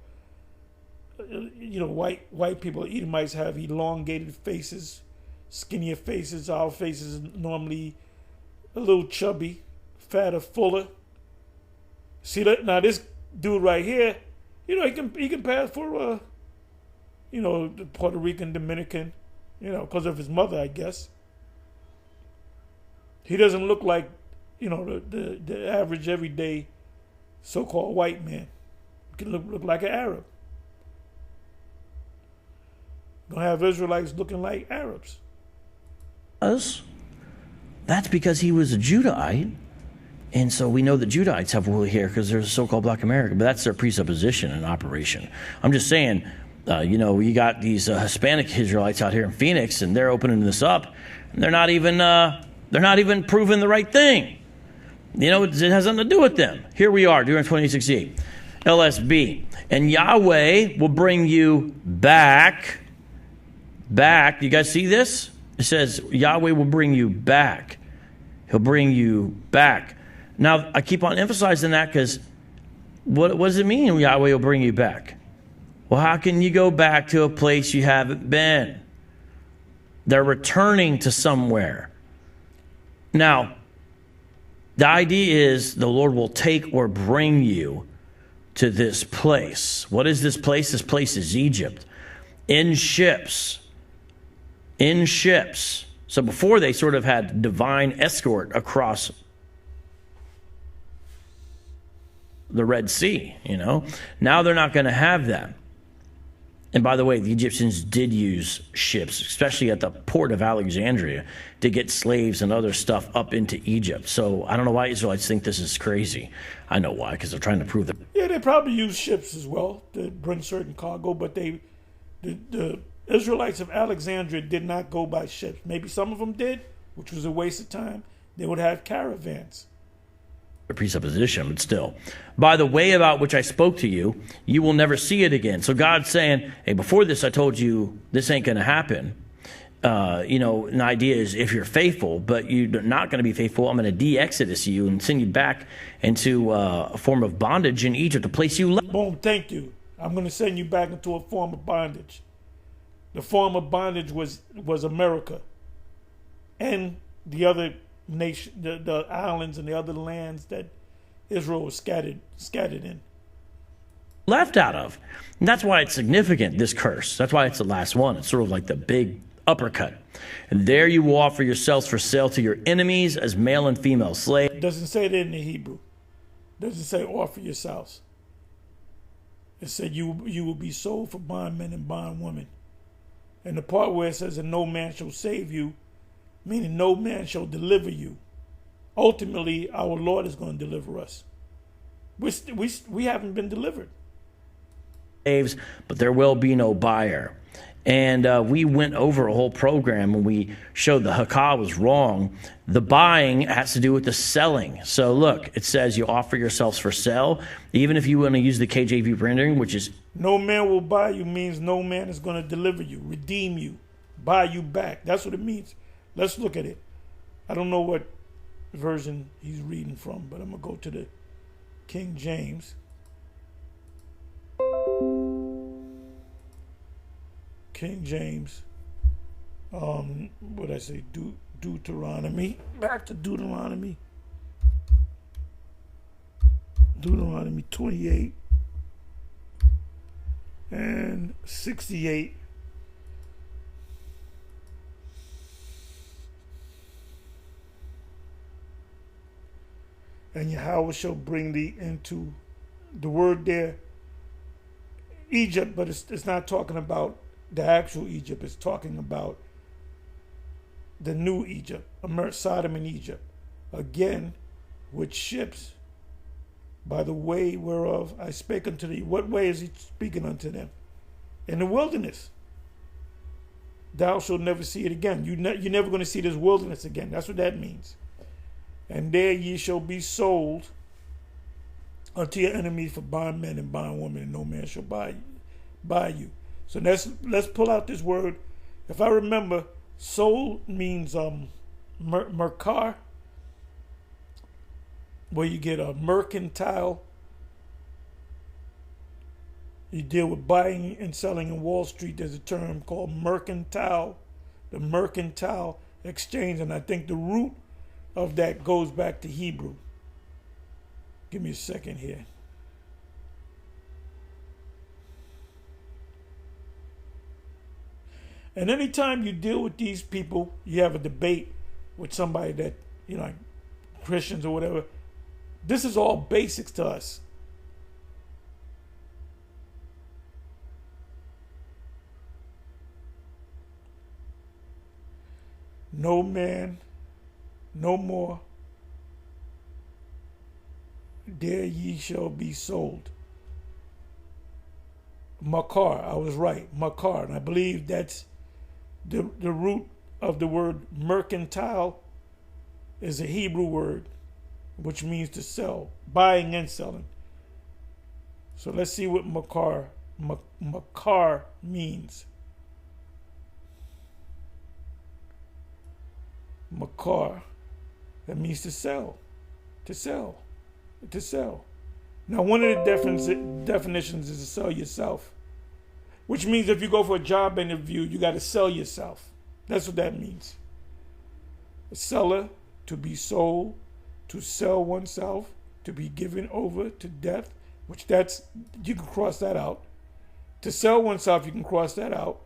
white people, Edomites, have elongated faces, skinnier faces. Our faces are normally a little chubby, fatter, fuller. See that? Now this dude right here, he can pass for the Puerto Rican, Dominican, because of his mother, I guess. He doesn't look like, the average everyday so-called white man. He can look like an Arab. Gonna have Israelites looking like Arabs. was? That's because he was a Judahite. And so we know that Judahites have woolly hair because they're so-called Black American, but that's their presupposition and operation. I'm just saying, you got these Hispanic Israelites out here in Phoenix, and they're opening this up, and they're not even proving the right thing. It has nothing to do with them. Here we are, during 2068. LSB. And Yahweh will bring you back. Back. You guys see this? It says Yahweh will bring you back. He'll bring you back. Now, I keep on emphasizing that because what does it mean Yahweh will bring you back? Well, how can you go back to a place you haven't been? They're returning to somewhere. Now, the idea is the Lord will take or bring you to this place. What is this place? This place is Egypt. In ships. In ships. So before they sort of had divine escort across the Red Sea, Now they're not going to have that. And by the way, the Egyptians did use ships, especially at the port of Alexandria, to get slaves and other stuff up into Egypt. So I don't know why Israelites think this is crazy. I know why, because they're trying to prove that. Yeah, they probably use ships as well to bring certain cargo, but the Israelites of Alexandria did not go by ships. Maybe some of them did, which was a waste of time. They would have caravans. A presupposition, but still. By the way about which I spoke to you, you will never see it again. So God's saying, hey, before this I told you this ain't going to happen. An idea is if you're faithful, but you're not going to be faithful, I'm going to de-exodus you and send you back into a form of bondage in Egypt, a place you left. Boom, thank you. I'm going to send you back into a form of bondage. The form of bondage was America and the other nation, the islands and the other lands that Israel was scattered in. Left out of. And that's why it's significant, this curse. That's why it's the last one. It's sort of like the big uppercut. And there you will offer yourselves for sale to your enemies as male and female slaves. It doesn't say that in the Hebrew. It doesn't say offer yourselves. It said you will be sold for bondmen and bondwomen. And the part where it says that no man shall save you, meaning no man shall deliver you. Ultimately, our Lord is going to deliver us. We haven't been delivered. But there will be no buyer. And we went over a whole program and we showed the Hakah was wrong. The buying has to do with the selling. So look, it says you offer yourselves for sale. Even if you want to use the KJV rendering, which is no man will buy you, means no man is going to deliver you, redeem you, buy you back. That's what it means. Let's look at it. I don't know what version he's reading from, but I'm going to go to the King James. King James. What did I say? Deuteronomy. Back to Deuteronomy. Deuteronomy 28 and 68. And Yahweh shall bring thee into the word there, Egypt, but it's not talking about the actual Egypt. It's talking about the new Egypt, Sodom and Egypt, again with ships, by the way whereof I spake unto thee. What way is he speaking unto them? In the wilderness. Thou shalt never see it again. You're never going to see this wilderness again. That's what that means. And there ye shall be sold unto your enemies for bondmen and bondwomen, and no man shall buy you. So let's pull out this word. If I remember, sold means merkar, where you get a mercantile. You deal with buying and selling in Wall Street. There's a term called mercantile, the mercantile exchange, and I think the root of that goes back to Hebrew. Give me a second here. And anytime you deal with these people, you have a debate with somebody that, like Christians or whatever, this is all basics to us. no man, no more, there ye shall be sold. Makar, I was right, makar. And I believe that's the root of the word mercantile is a Hebrew word, which means to sell, buying and selling. So let's see what makar means. Makar, that means to sell, to sell, to sell. Now, one of the definitions is to sell yourself, which means if you go for a job interview, you got to sell yourself. That's what that means. A seller, to be sold, to sell oneself, to be given over to death, which you can cross that out. To sell oneself, you can cross that out.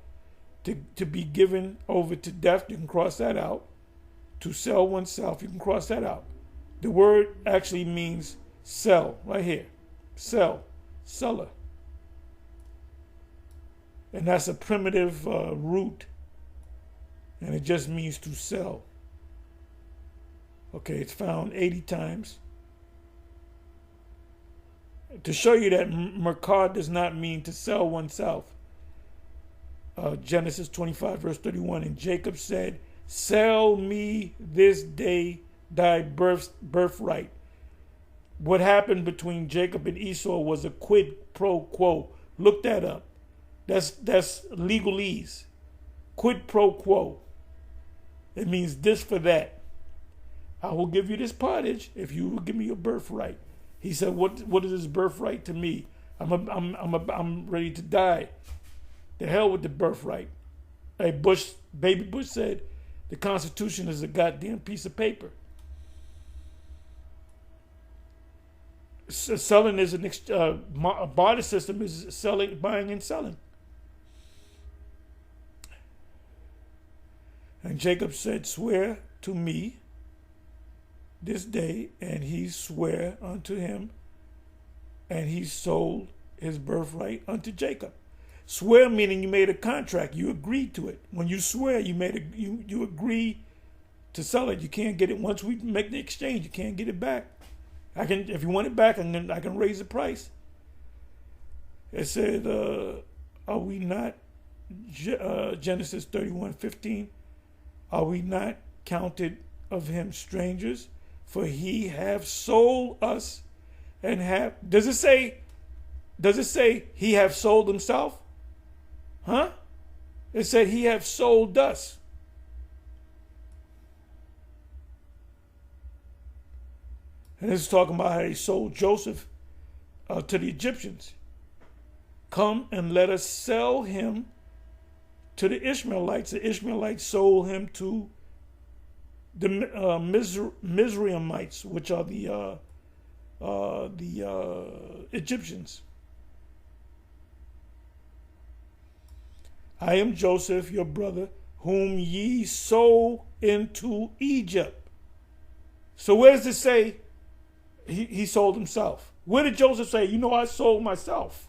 To be given over to death, you can cross that out. To sell oneself, you can cross that out. The word actually means sell, right here. Sell, seller. And that's a primitive root. And it just means to sell. Okay, it's found 80 times. To show you that merkar does not mean to sell oneself. Genesis 25 verse 31, and Jacob said, sell me this day thy birthright. What happened between Jacob and Esau was a quid pro quo. Look that up. That's legalese. Quid pro quo. It means this for that. I will give you this pottage if you will give me your birthright. He said, what is his birthright to me? I'm ready to die. The hell with the birthright. Hey, baby Bush said the Constitution is a goddamn piece of paper. Selling is a barter system is selling, buying and selling. And Jacob said, swear to me this day, and he sware unto him, and he sold his birthright unto Jacob. Swear meaning you made a contract, you agreed to it. When you swear, you agree to sell it. You can't get it once we make the exchange. You can't get it back. If you want it back, I can raise the price. It said, are we not Genesis 31:15? Are we not counted of him strangers? For he have sold us and have. Does it say he have sold himself? Huh? It said he have sold us. And this is talking about how he sold Joseph to the Egyptians. Come and let us sell him to the Ishmaelites. The Ishmaelites sold him to the Mizraimites, which are the Egyptians. I am Joseph, your brother, whom ye sold into Egypt. So where does it say he sold himself? Where did Joseph say, I sold myself?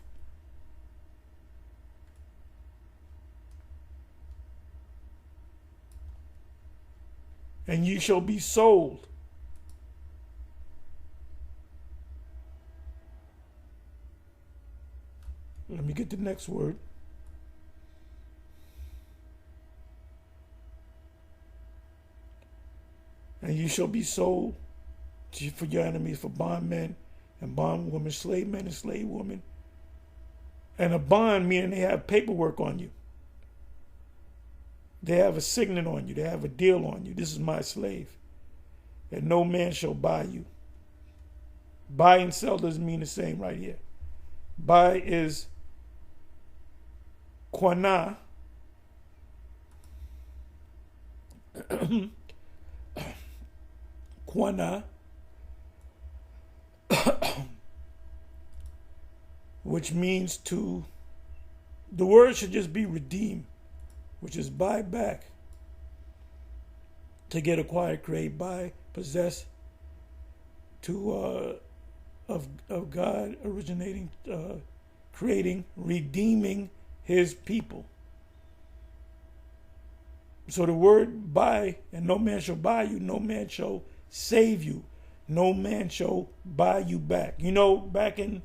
And ye shall be sold. Let me get the next word. And you shall be sold for your enemies, for bondmen and bondwomen, slave men and slave women. And a bond meaning they have paperwork on you. They have a signet on you. They have a deal on you. This is my slave. And no man shall buy you. Buy and sell doesn't mean the same right here. Buy is quana. Quana. Which means to, the word should just be redeem, which is buy back. To get, acquired, create, buy, possess, to of God originating, creating, redeeming his people. So the word buy, and no man shall buy you, no man shall save you, no man shall buy you back. You know, back in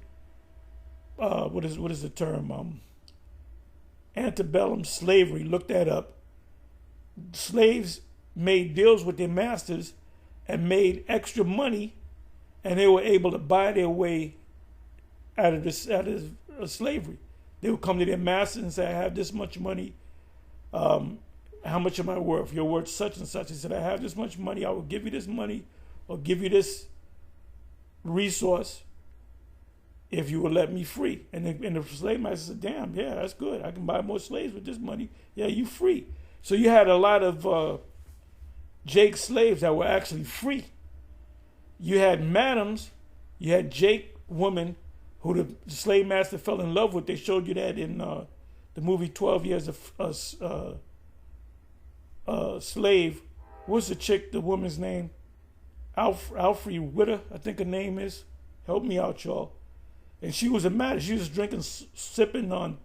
what is the term? Antebellum slavery. Look that up. Slaves made deals with their masters and made extra money, and they were able to buy their way out of slavery. They would come to their master and say, I have this much money. How much am I worth? You're worth such and such. He said, I have this much money. I will give you this money or give you this resource if you will let me free. And the slave master said, damn, yeah, that's good. I can buy more slaves with this money. Yeah, you free. So you had a lot of Jake slaves that were actually free. You had madams, you had Jake women who the slave master fell in love with. They showed you that in the movie 12 Years a Slave. What's the chick, the woman's name? Alfred Witter, I think her name is. Help me out, y'all. And she was a madam. She was drinking, sipping on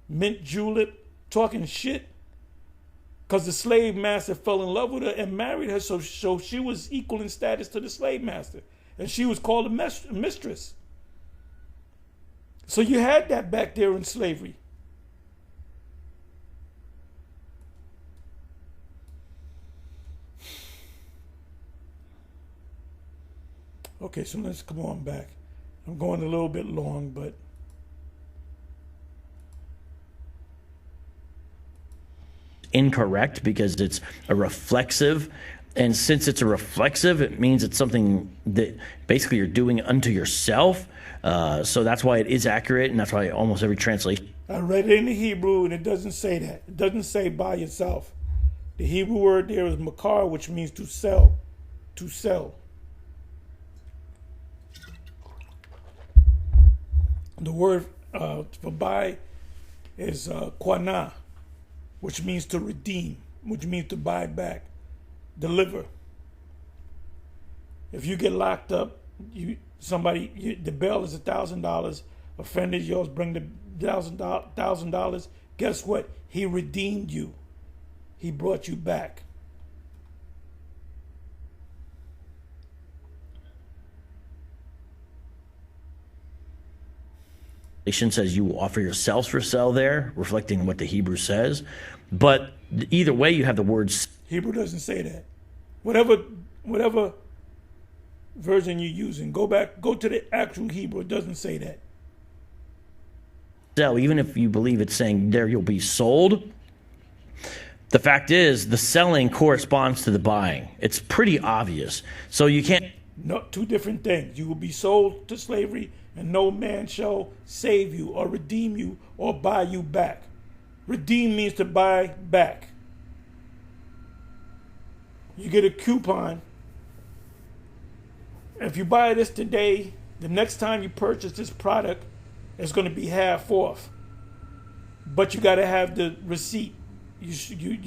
mint julep, talking shit. Because the slave master fell in love with her and married her, so she was equal in status to the slave master. And she was called a mistress. So you had that back there in slavery. Okay, so let's come on back. I'm going a little bit long, but incorrect because it's a reflexive, and since it's a reflexive, it means it's something that basically you're doing unto yourself. So that's why it is accurate, and that's why almost every translation. I read it in the Hebrew, and it doesn't say that. It doesn't say by yourself. The Hebrew word there is makar, which means to sell. To sell. The word for buy is quana, which means to redeem, which means to buy back, deliver. If you get locked up, the bail is $1,000. Offended yours, bring the $1,000. Guess what? He redeemed you. He brought you back. Says you offer yourselves for sale there, reflecting what the Hebrew says. But either way, you have the words. Hebrew doesn't say that. Whatever version you're using, go to the actual Hebrew. It doesn't say that. Sell, even if you believe it's saying there you'll be sold. The fact is, the selling corresponds to the buying. It's pretty obvious. So you can't. No, two different things. You will be sold to slavery, and no man shall save you or redeem you or buy you back. Redeem means to buy back. You get a coupon. If you buy this today, the next time you purchase this product, it's going to be half off. But you got to have the receipt. You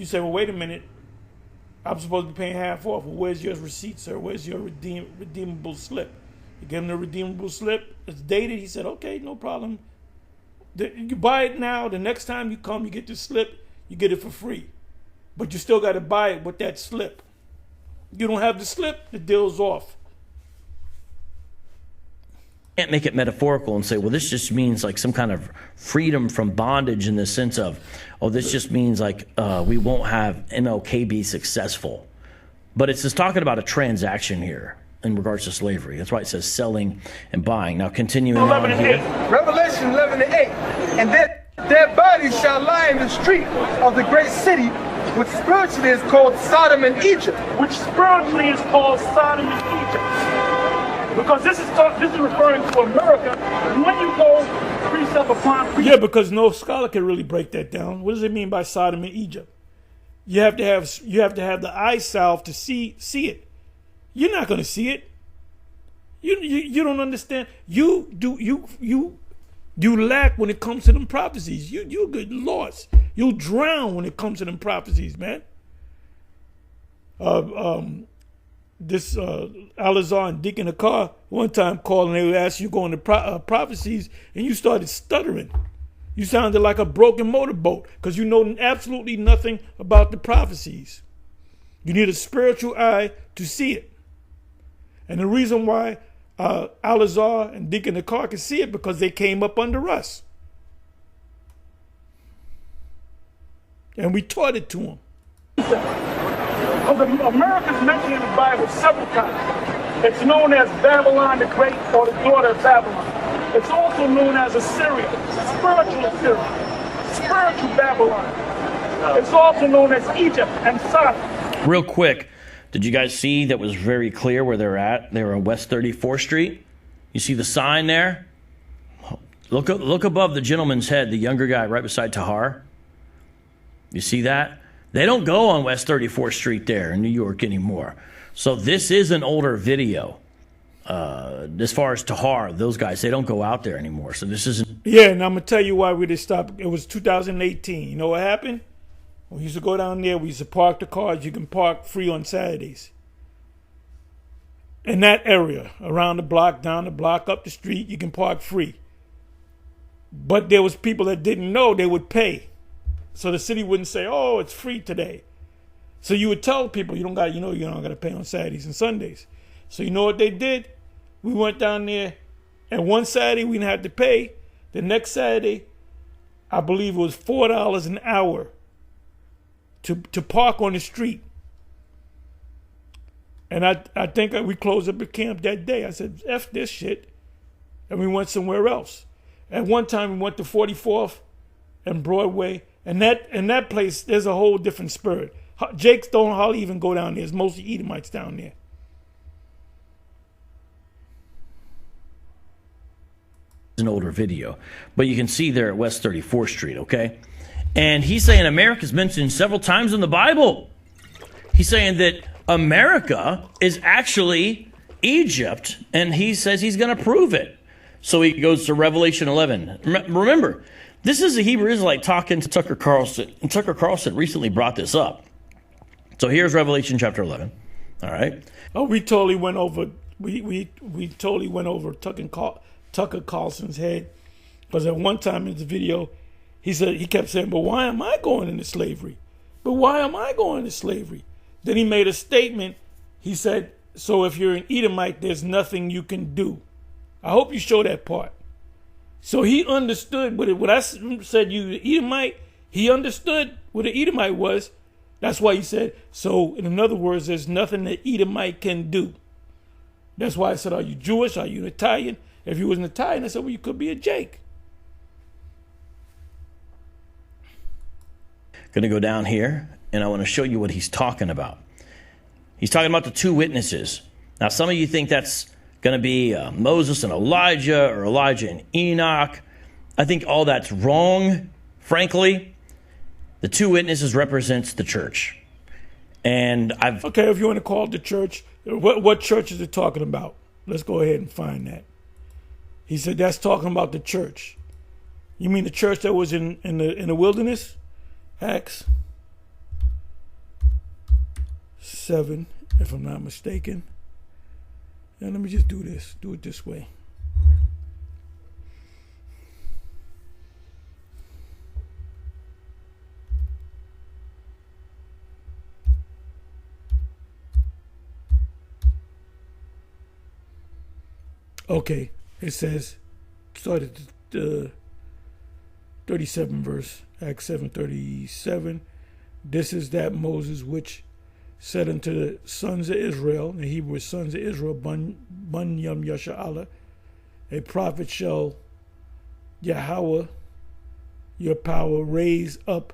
say, well, wait a minute. I'm supposed to be paying half off. Well, where's your receipt, sir? Where's your redeemable slip? You give him the redeemable slip. It's dated. He said, okay, no problem. You buy it now. The next time you come, you get the slip. You get it for free. But you still got to buy it with that slip. You don't have the slip, the deal's off. Can't make it metaphorical and say, well, this just means like some kind of freedom from bondage in the sense of, oh, this just means like we won't have MLK be successful. But it's just talking about a transaction here in regards to slavery. That's why it says selling and buying. Now, continuing on here. Revelation 11:8. And their bodies shall lie in the street of the great city, which spiritually is called Sodom and Egypt. Which spiritually is called Sodom and Egypt. Because this is referring to America. When you go precept upon precept. Yeah, because no scholar can really break that down. What does it mean by Sodom and Egypt? You have to have the eye salve to see it. You're not going to see it. You don't understand. You lack when it comes to them prophecies. You get lost. You'll drown when it comes to them prophecies, man. This Alazar and Deacon Akar one time called and they would ask you going to prophecies and you started stuttering. You sounded like a broken motorboat because you know absolutely nothing about the prophecies. You need a spiritual eye to see it. And the reason why Alazar and Deacon Nakar can see it because they came up under us. And we taught it to them. America is mentioned in the Bible several times. It's known as Babylon the Great or the daughter of Babylon. It's also known as Assyria, spiritual Assyria, spiritual Babylon. It's also known as Egypt and Sodom. Real quick, did you guys see that was very clear where they're at? They were on West 34th Street. You see the sign there? Look above the gentleman's head, the younger guy right beside Tahar. You see that? They don't go on West 34th Street there in New York anymore. So this is an older video. As far as Tahar, those guys, they don't go out there anymore. So this isn't. Yeah, and I'm going to tell you why we did stop. It was 2018. You know what happened? We used to go down there. We used to park the cars. You can park free on Saturdays. In that area, around the block, down the block, up the street, you can park free. But there was people that didn't know they would pay. So the city wouldn't say, oh, it's free today. So you would tell people you don't got to pay on Saturdays and Sundays. So you know what they did? We went down there, and one Saturday we didn't have to pay. The next Saturday, I believe it was $4 an hour to park on the street. And I think we closed up the camp that day. I said, F this shit. And we went somewhere else. At one time, we went to 44th and Broadway. And that place, there's a whole different spirit. Jakes don't hardly even go down there. It's mostly Edomites down there. An older video, but you can see there at West 34th Street, okay? And he's saying America's mentioned several times in the Bible. He's saying that America is actually Egypt, and he says he's going to prove it. So he goes to Revelation 11. Remember, this is a Hebrew Israelite talking to Tucker Carlson, and Tucker Carlson recently brought this up. So here's Revelation chapter 11. All right. Oh, we totally went over. We totally went over Tucker Carlson's head, because at one time in the video, he kept saying, "But why am I going into slavery? But why am I going into slavery?" Then he made a statement. He said, "So if you're an Edomite, there's nothing you can do." I hope you show that part. So he understood what I said. You Edomite. He understood what an Edomite was. That's why he said. So in other words, there's nothing that Edomite can do. That's why I said, "Are you Jewish? Are you an Italian?" If you was an Italian, I said, well, you could be a Jake. Going to go down here, and I want to show you what he's talking about. He's talking about the two witnesses. Now, some of you think that's going to be Moses and Elijah, or Elijah and Enoch. I think all that's wrong, frankly. The two witnesses represents the church. And Okay, if you want to call it the church, what church is it talking about? Let's go ahead and find that. He said that's talking about the church. You mean the church that was in the wilderness? Acts 7, if I'm not mistaken. And let me just do this. Do it this way. Okay. It says, start at the 37 verse, Acts 7:37. This is that Moses which said unto the sons of Israel, the Hebrew sons of Israel, Bun Yum Yasha'Allah, a prophet shall Yahweh, your power, raise up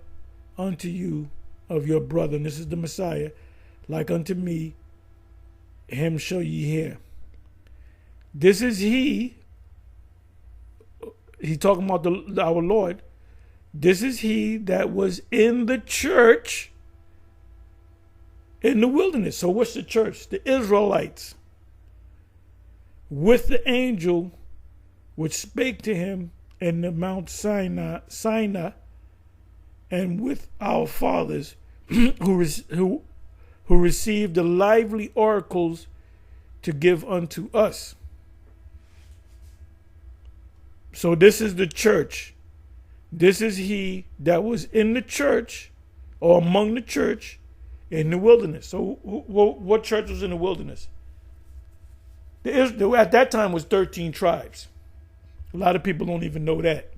unto you of your brother, and this is the Messiah, like unto me, him shall ye hear. This is he talking about our Lord. This is he that was in the church in the wilderness. So what's the church? The Israelites. With the angel which spake to him in the Mount Sinai, and with our fathers who received the lively oracles to give unto us. So this is the church This is he that was in the church or among the church in the wilderness. So what church was in the wilderness? At that time was 13 tribes. A lot of people don't even know that.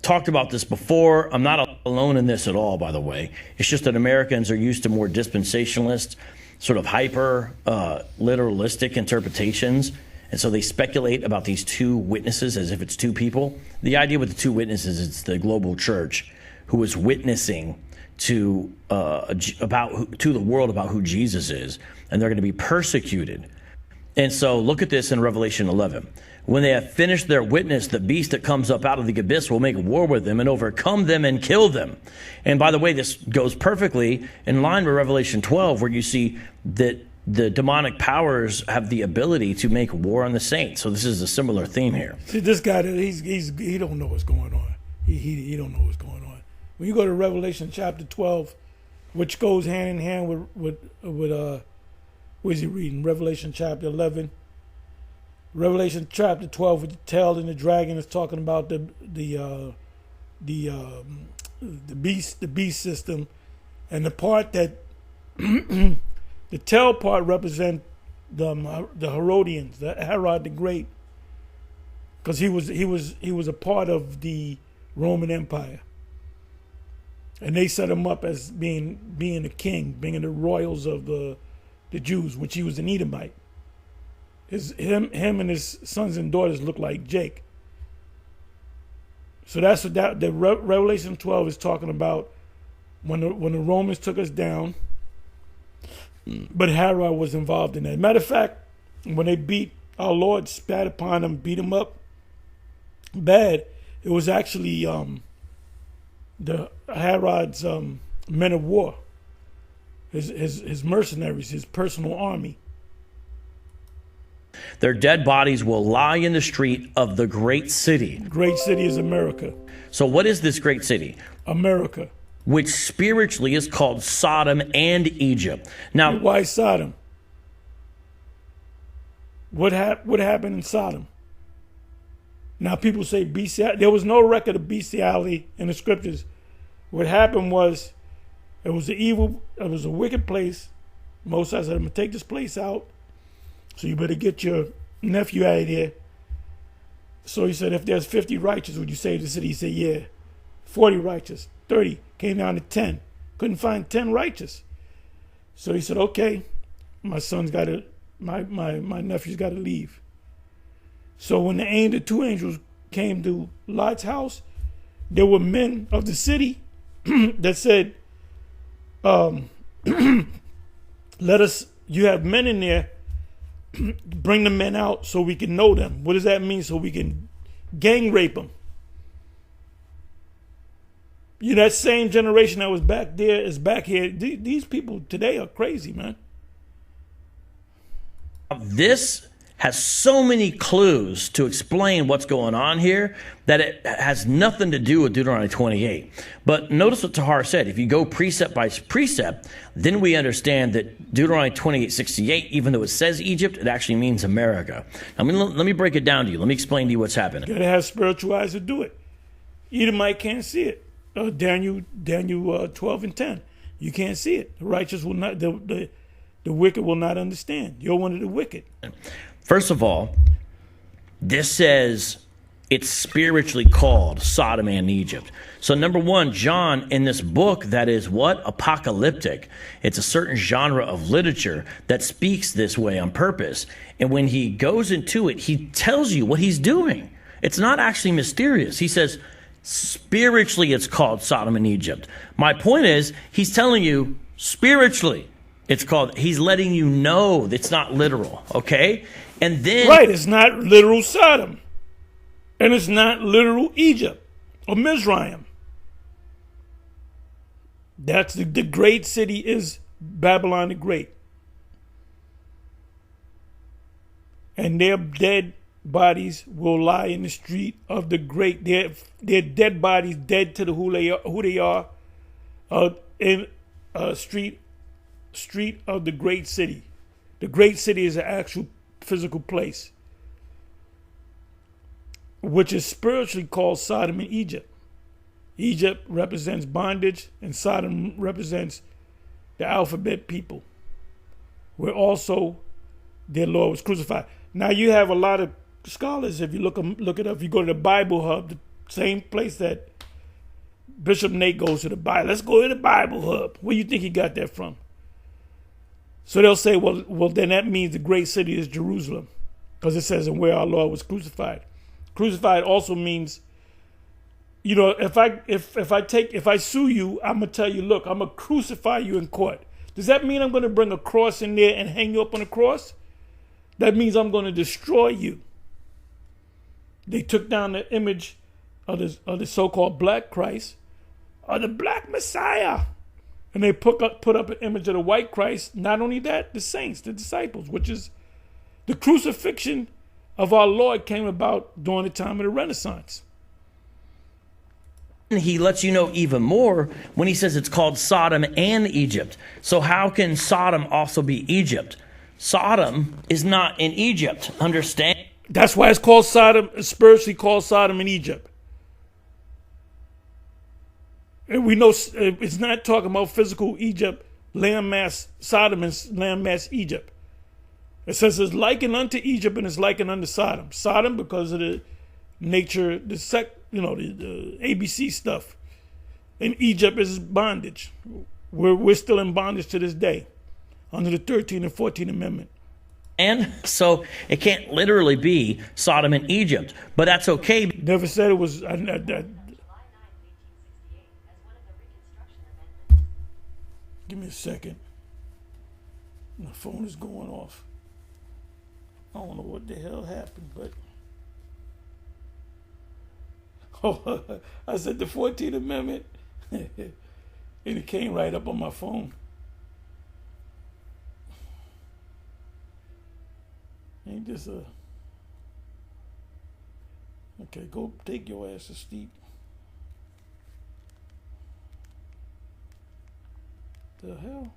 Talked about this before. I'm not alone in this at all, by the way. It's just that Americans are used to more dispensationalist, sort of hyper literalistic interpretations. And so they speculate about these two witnesses as if it's two people. The idea with the two witnesses is it's the global church who is witnessing to the world about who Jesus is, and they're going to be persecuted. And so look at this in Revelation 11. When they have finished their witness, the beast that comes up out of the abyss will make war with them and overcome them and kill them. And by the way, this goes perfectly in line with Revelation 12, where you see that the demonic powers have the ability to make war on the saints. So this is a similar theme here. See, this guy, he don't know what's going on. He don't know what's going on. When you go to Revelation chapter 12, which goes hand in hand with what is he reading? Revelation chapter 11. Revelation chapter 12 with the tail and the dragon is talking about the beast system, and the part that the tail part represent the Herodians, the Herod the Great, because he was a part of the Roman Empire, and they set him up as being a king, being the royals of the Jews, which he was an Edomite. Him and his sons and daughters look like Jake. So that's what the Revelation 12 is talking about. When the Romans took us down, but Herod was involved in that. Matter of fact, when they beat our Lord, spat upon him, beat him up bad, it was actually the Herod's men of war, his mercenaries, his personal army. Their dead bodies will lie in the street of the great city. Great city is America. So what is this great city? America. Which spiritually is called Sodom and Egypt. Now, why Sodom? What happened in Sodom? Now people say bestiality. There was no record of bestiality in the scriptures. What happened was, it was a wicked place. Moses said, I'm going to take this place out. So you better get your nephew out of here. So he said, if there's 50 righteous, would you save the city? He said, yeah. 40 righteous, 30, came down to 10. Couldn't find 10 righteous. So he said, okay, my nephew's got to leave. So when the two angels came to Lot's house, there were men of the city that said, you have men in there, bring the men out so we can know them. What does that mean? So we can gang rape them. You know, that same generation that was back there is back here. These people today are crazy, man. This has so many clues to explain what's going on here that it has nothing to do with Deuteronomy 28. But notice what Tahar said. If you go precept by precept, then we understand that Deuteronomy 28:68, even though it says Egypt, it actually means America. Now, let me break it down to you. Let me explain to you what's happening. You gotta have spiritual eyes to do it. Edomite can't see it. Daniel 12 and 10. You can't see it. The righteous will not. The wicked will not understand. You're one of the wicked. First of all, this says it's spiritually called Sodom and Egypt. So number one, John in this book that is what? Apocalyptic. It's a certain genre of literature that speaks this way on purpose. And when he goes into it, he tells you what he's doing. It's not actually mysterious. He says, spiritually it's called Sodom and Egypt. My point is, he's telling you spiritually it's called, he's letting you know it's not literal, okay? And then... Right, it's not literal Sodom. And it's not literal Egypt or Mizraim. That's the great city is Babylon the Great. And their dead bodies will lie in the street of the great. Their dead bodies, dead to who they are, in a street of the great city. The great city is an actual physical place. which is spiritually called Sodom and Egypt. Egypt represents bondage, and Sodom represents the alphabet people, where also their Lord was crucified. Now you have a lot of scholars, if you look it up, if you go to the Bible Hub, the same place that Bishop Nate goes to the Bible. Let's go to the Bible Hub. Where do you think he got that from? So they'll say, well, then that means the great city is Jerusalem, because it says, and where our Lord was crucified. Crucified also means, you know, if I sue you, I'm gonna tell you, look, I'm gonna crucify you in court. Does that mean I'm gonna bring a cross in there and hang you up on a cross? That means I'm gonna destroy you. They took down the image of the so-called Black Christ, or the Black Messiah, and they put up an image of the white Christ. Not only that, the saints, the disciples, which is the crucifixion of our Lord came about during the time of the Renaissance. He lets you know even more when he says it's called Sodom and Egypt. So how can Sodom also be Egypt? Sodom is not in Egypt, understand? That's why it's called Sodom, spiritually called Sodom in Egypt. And we know it's not talking about physical Egypt, landmass Sodom and landmass Egypt. It says it's likened unto Egypt and it's likened unto Sodom. Sodom because of the nature, the ABC stuff. And Egypt is bondage. We're still in bondage to this day under the 13th and 14th Amendment. And so it can't literally be Sodom and Egypt, but that's okay. Never said it was. Give me a second. My phone is going off. I don't know what the hell happened, but I said the 14th Amendment, and it came right up on my phone. Ain't this a... Okay, go take your ass to sleep. The hell?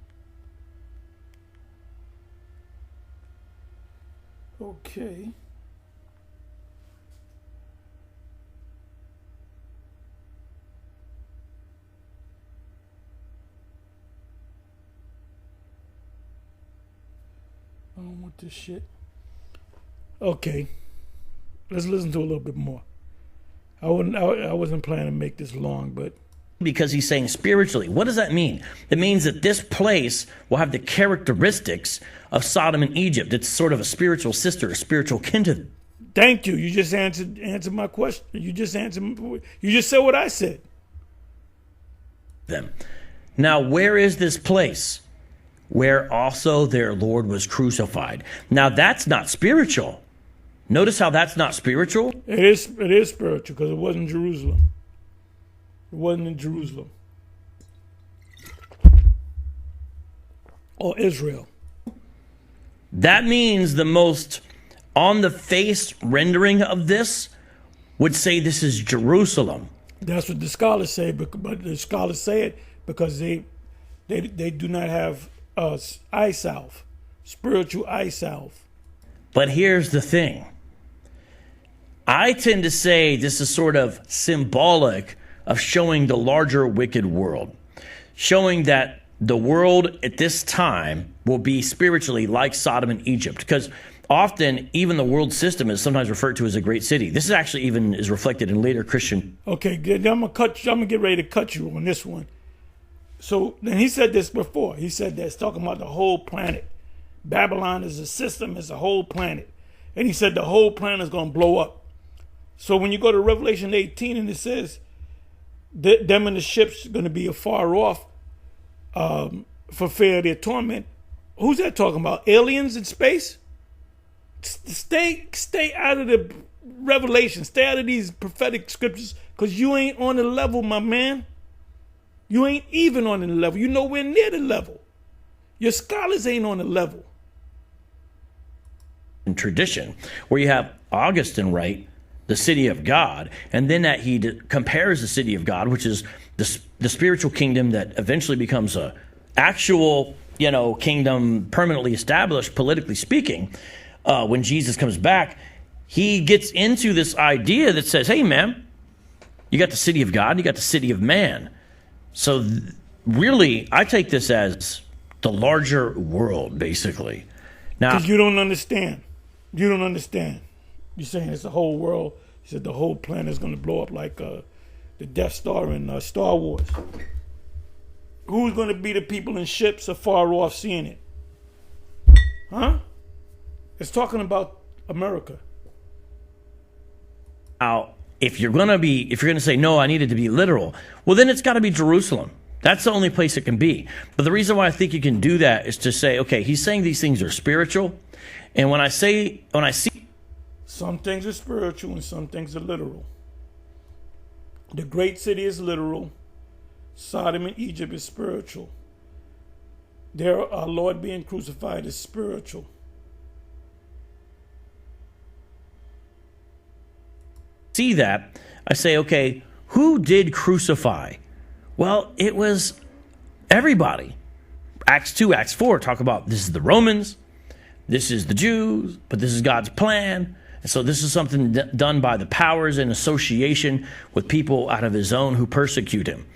Okay. I don't want this shit. Okay. Let's listen to a little bit more. I wasn't planning to make this long, but because he's saying spiritually. What does that mean? It means that this place will have the characteristics of Sodom and Egypt. It's sort of a spiritual sister, a spiritual kin to them. Thank you. You just answered my question. You just said what I said. Now, where is this place? Where also their Lord was crucified. Now, that's not spiritual. Notice how that's not spiritual? It is spiritual because it wasn't Jerusalem. It wasn't in Jerusalem. Or Israel. That means the most on-the-face rendering of this would say this is Jerusalem. That's what the scholars say, but the scholars say it because they do not have eye salve, spiritual eye salve. But here's the thing. I tend to say this is sort of symbolic of showing the larger wicked world, showing that the world at this time will be spiritually like Sodom and Egypt, because often even the world system is sometimes referred to as a great city. This is actually even is reflected in later Christian. Okay, good. I'm gonna get ready to cut you on this one. So then he said this before. He said that's talking about the whole planet. Babylon is a system, is a whole planet, and he said the whole planet is gonna blow up. So when you go to Revelation 18 and it says them and the ships are going to be afar off for fear of their torment. Who's that talking about? Aliens in space? Stay out of the Revelation. Stay out of these prophetic scriptures because you ain't on the level, my man. You ain't even on the level. You're nowhere near the level. Your scholars ain't on the level. In tradition, where you have Augustine write the city of God, and then that he compares the city of God, which is the spiritual kingdom that eventually becomes a actual, kingdom permanently established, politically speaking, when Jesus comes back. he gets into this idea that says, hey, man, you got the city of God, you got the city of man. So really, I take this as the larger world, basically. Now, Because you don't understand. You don't understand. You're saying it's the whole world. You said the whole planet is going to blow up like the Death Star in Star Wars. Who's going to be the people in ships afar off seeing it? Huh? It's talking about America. now, if you're going to say, no, I need it to be literal, well, then it's got to be Jerusalem. That's the only place it can be. But the reason why I think you can do that is to say, okay, he's saying these things are spiritual. And when I see, Some things are spiritual and some things are literal. The great city is literal. Sodom and Egypt is spiritual. There, our Lord being crucified is spiritual. see that, I say, okay, who did crucify? Well, it was everybody. Acts 2, Acts 4 talk about this is the Romans, this is the Jews, but this is God's plan. And so this is something done by the powers in association with people out of his own who persecute him.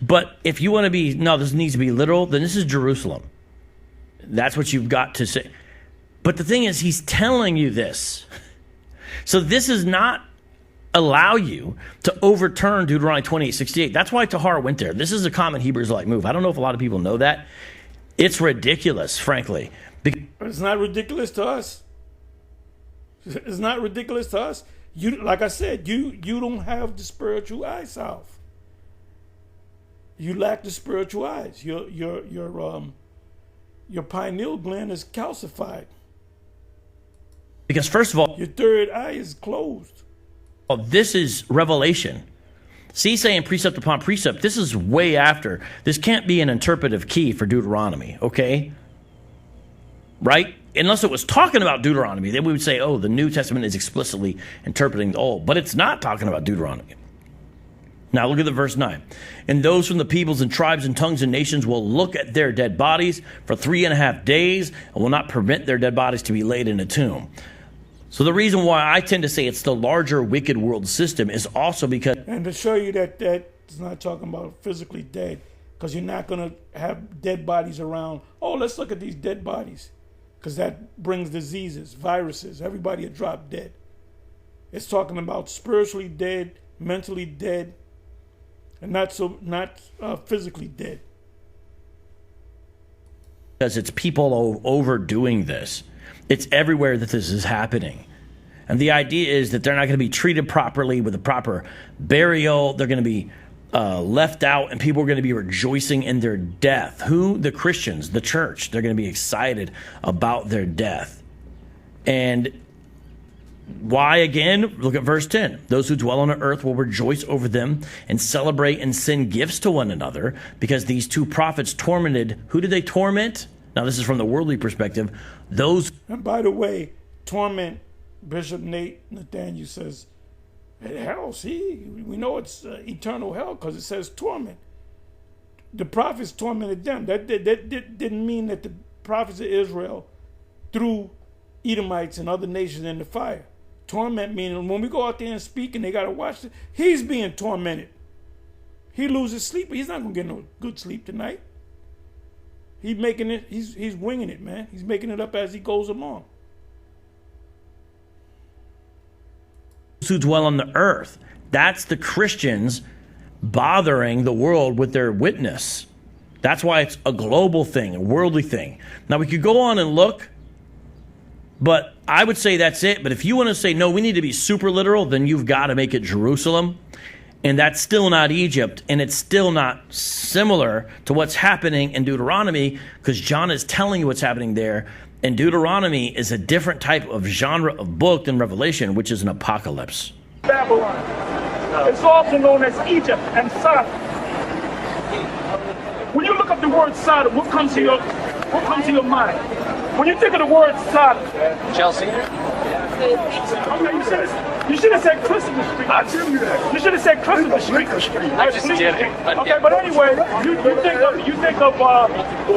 But if you want to be, no, this needs to be literal, then this is Jerusalem. That's what you've got to say. But the thing is, he's telling you this. So this is not allow you to overturn Deuteronomy 28:68. That's why Tahar went there. This is a common Hebrew Israelite move. I don't know if a lot of people know that. It's ridiculous, frankly. It's not ridiculous to us. It's not ridiculous to us. You, like I said, you don't have the spiritual eyes, South. You lack the spiritual eyes. Your pineal gland is calcified. Because first of all, Your third eye is closed. this is revelation. See, saying precept upon precept, this is way after. This can't be an interpretive key for Deuteronomy, okay? Right? Unless it was talking about Deuteronomy, then we would say, oh, the New Testament is explicitly interpreting the Old. But it's not talking about Deuteronomy. Now look at the verse 9. And those from the peoples and tribes and tongues and nations will look at their dead bodies for 3.5 days and will not permit their dead bodies to be laid in a tomb. So the reason why I tend to say it's the larger wicked world system is also because... And to show you that that's not talking about physically dead, because you're not going to have dead bodies around. Oh, let's look at these dead bodies, because that brings diseases, viruses. Everybody will drop dead. It's talking about spiritually dead, mentally dead, and not physically dead. Because it's people overdoing this. It's everywhere that this is happening. And the idea is that they're not going to be treated properly with a proper burial. They're going to be left out, and people are going to be rejoicing in their death. Who? The Christians, the church. They're going to be excited about their death. And why again? Look at verse 10. Those who dwell on the earth will rejoice over them and celebrate and send gifts to one another, because these two prophets tormented. Who did they torment? Now, this is from the worldly perspective. Those. And by the way, torment, Bishop Nate Nathaniel says, hell, see, we know it's eternal hell because it says torment. The prophets tormented them. That didn't mean that the prophets of Israel threw Edomites and other nations in the fire. Torment meaning when we go out there and speak and they got to watch it, he's being tormented. He loses sleep. He's not going to get no good sleep tonight. He's making it. He's winging it, man. He's making it up as he goes along. Who dwell on the earth. That's the Christians bothering the world with their witness. That's why it's a global thing, a worldly thing. Now, we could go on and look, but I would say that's it. But if you want to say, no, we need to be super literal, then you've got to make it Jerusalem. And that's still not Egypt, and it's still not similar to what's happening in Deuteronomy, because John is telling you what's happening there. And Deuteronomy is a different type of genre of book than Revelation, which is an apocalypse. Babylon. It's also known as Egypt and Sodom. When you look up the word Sodom, what comes to your mind? When you think of the word Sodom, Chelsea. okay, you should have said Christopher Street. I tell you that. You should have said Christopher Street. I just did it. Okay, but anyway, you think of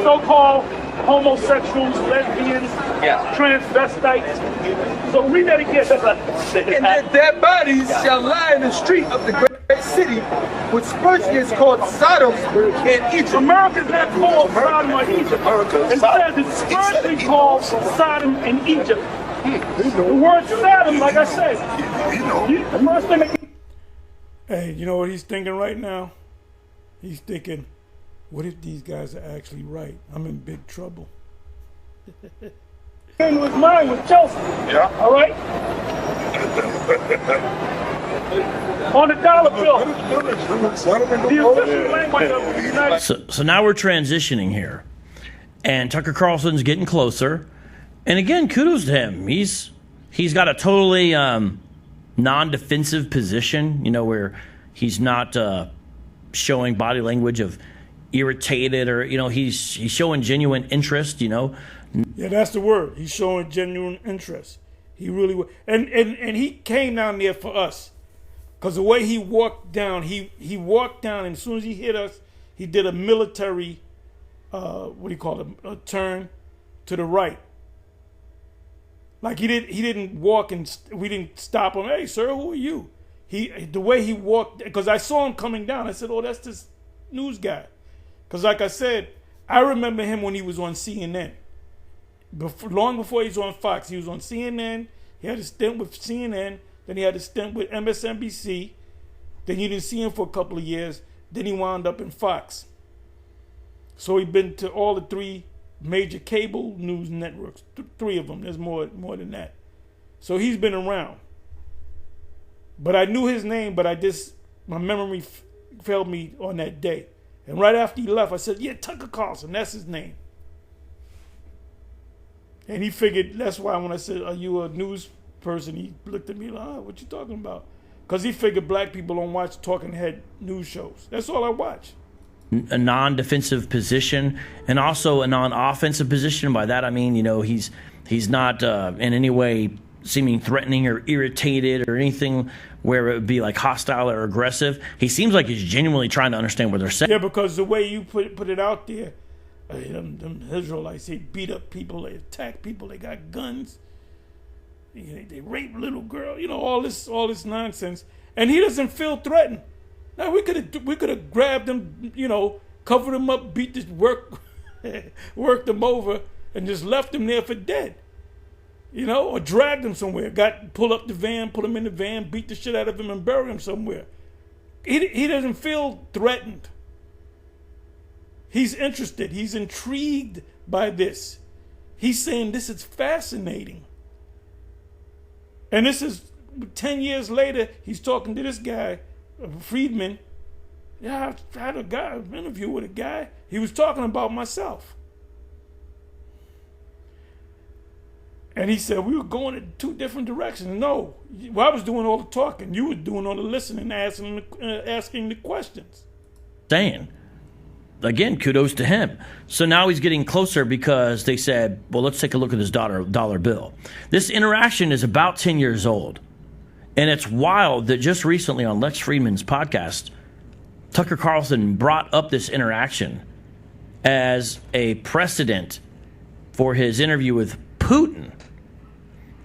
so-called homosexuals, lesbians, Yes. transvestites. So read that again. And their dead bodies shall lie in the street of the great city, which spiritually is called Sodom and Egypt. America's not called Sodom or Egypt. Instead, it's spiritually called Sodom and Egypt. The word Sodom, like I said, the first thing that Hey, you know what he's thinking right now? He's thinking, what if these guys are actually right? I'm in big trouble. came to his mind was Chelsea. Yeah. All right? On the dollar bill. The official language of the United So now we're transitioning here, and Tucker Carlson's getting closer. And again, kudos to him. He's got a totally non-defensive position, you know, where he's not showing body language of irritated, or, you know, he's showing genuine interest, you know. Yeah, that's the word. He's showing genuine interest. He really was. And he came down there for us. Because the way he walked down, he walked down, and as soon as he hit us, he did a military, what do you call it, a turn to the right. Like he didn't walk, and we didn't stop him. Hey, sir, who are you? The way he walked, because I saw him coming down. I said, oh, that's this news guy. Because like I said, I remember him when he was on CNN. Long before he was on Fox, he was on CNN. He had a stint with CNN. Then he had a stint with MSNBC. Then you didn't see him for a couple of years. Then he wound up in Fox. So he's been to all the three major cable news networks. Three of them. There's more than that. So he's been around. But I knew his name, but my memory failed me on that day. And right after he left, I said, yeah, Tucker Carlson, that's his name. And he figured, that's why when I said, are you a news person, he looked at me like, what you talking about? Because he figured black people don't watch talking head news shows. That's all I watch. A non-defensive position and also a non-offensive position. By that I mean, you know, he's not in any way seeming threatening or irritated or anything where it would be like hostile or aggressive. He seems like he's genuinely trying to understand what they're saying. Yeah, because the way you put it out there, them Israelites, they beat up people, they attack people, they got guns, they rape little girl, you know, all this nonsense, and he doesn't feel threatened. Now we could have grabbed him, you know, covered him up, beat this worked him over, and just left him there for dead, you know, or dragged him somewhere, pull up the van, put him in the van, beat the shit out of him, and bury him somewhere. He doesn't feel threatened. He's interested. He's intrigued by this. He's saying this is fascinating. And this is 10 years later, he's talking to this guy, Friedman. Yeah, I had an interview with a guy. He was talking about myself. And he said, we were going in two different directions. No, well, I was doing all the talking. You were doing all the listening, asking the questions. Saying. Again, kudos to him. So now he's getting closer because they said, well, let's take a look at this dollar bill. This interaction is about 10 years old. And it's wild that just recently on Lex Friedman's podcast, Tucker Carlson brought up this interaction as a precedent for his interview with Putin,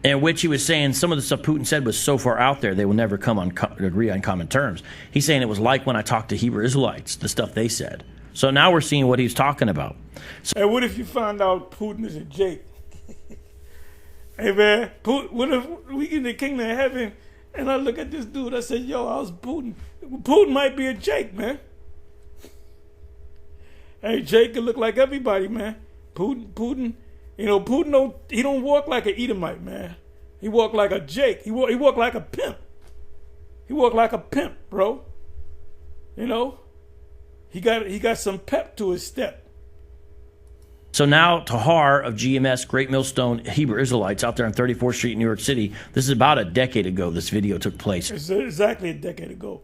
in which he was saying some of the stuff Putin said was so far out there they will never agree on common terms. He's saying it was like when I talked to Hebrew Israelites, the stuff they said. So now we're seeing what he's talking about. Hey, what if you found out Putin is a Jake? Hey, man, what if we in the kingdom of heaven and I look at this dude, I said, yo, I was Putin. Putin might be a Jake, man. Hey, Jake can look like everybody, man. Putin, you know, Putin don't walk like an Edomite, man. He walk like a Jake. He walk like a pimp. He walk like a pimp, bro. You know? He got some pep to his step. So now Tahar of GMS, Great Millstone Hebrew Israelites out there on 34th Street in New York City. This is about a decade ago this video took place. It's exactly a decade ago.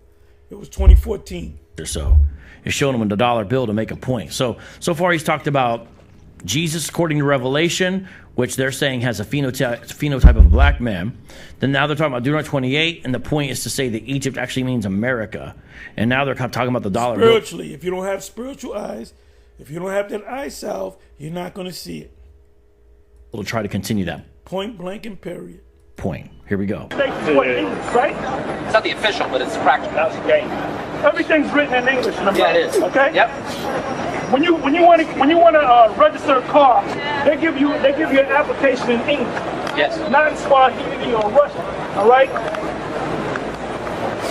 It was 2014. Or so. He's showing them the dollar bill to make a point. So far he's talked about Jesus according to Revelation, which they're saying has a phenotype of a black man. Then now they're talking about Deuteronomy 28, and the point is to say that Egypt actually means America. And now they're talking about the dollar bill. Spiritually, if you don't have spiritual eyes, if you don't have that eye salve, you're not going to see it. We'll try to continue that Point blank and period. point. Here we go. States what English, right? It's not the official, but it's practical. Okay. Everything's written in English in America. Yeah, it is. Okay. Yep. When you want to register a car, they give you an application in English, Yes. not in Swahili or Russian. All right.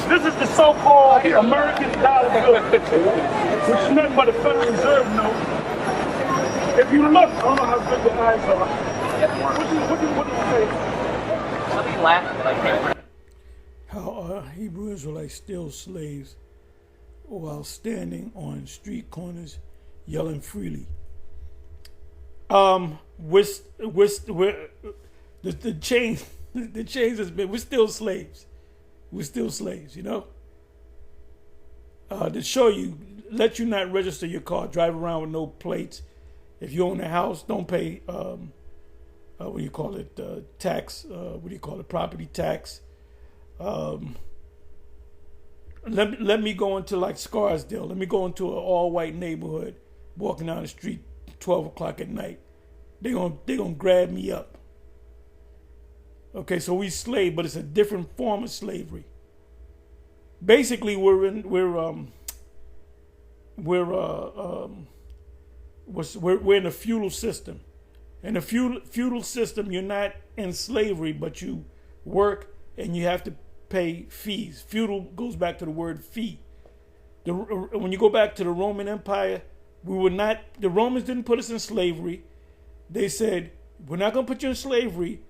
This is the so-called American dollar bill, which is nothing but a Federal Reserve note. If you look, I don't know how good your eyes are. What do you say? Something laughing, but I can't. How are Hebrew Israelites still slaves while standing on street corners yelling freely? We're the chains has been, we're still slaves. We're still slaves, you know? To show you, let you not register your car, drive around with no plates. If you own a house, don't pay, what do you call it, tax, property tax. Let me go into like Scarsdale. Let me go into an all-white neighborhood, walking down the street 12 o'clock at night. They gonna grab me up. Okay, so we slave, but it's a different form of slavery. Basically, we're in a feudal system. In a feudal system, you're not in slavery, but you work and you have to pay fees. Feudal goes back to the word fee. When you go back to the Roman Empire, the Romans didn't put us in slavery. They said, we're not going to put you in slavery.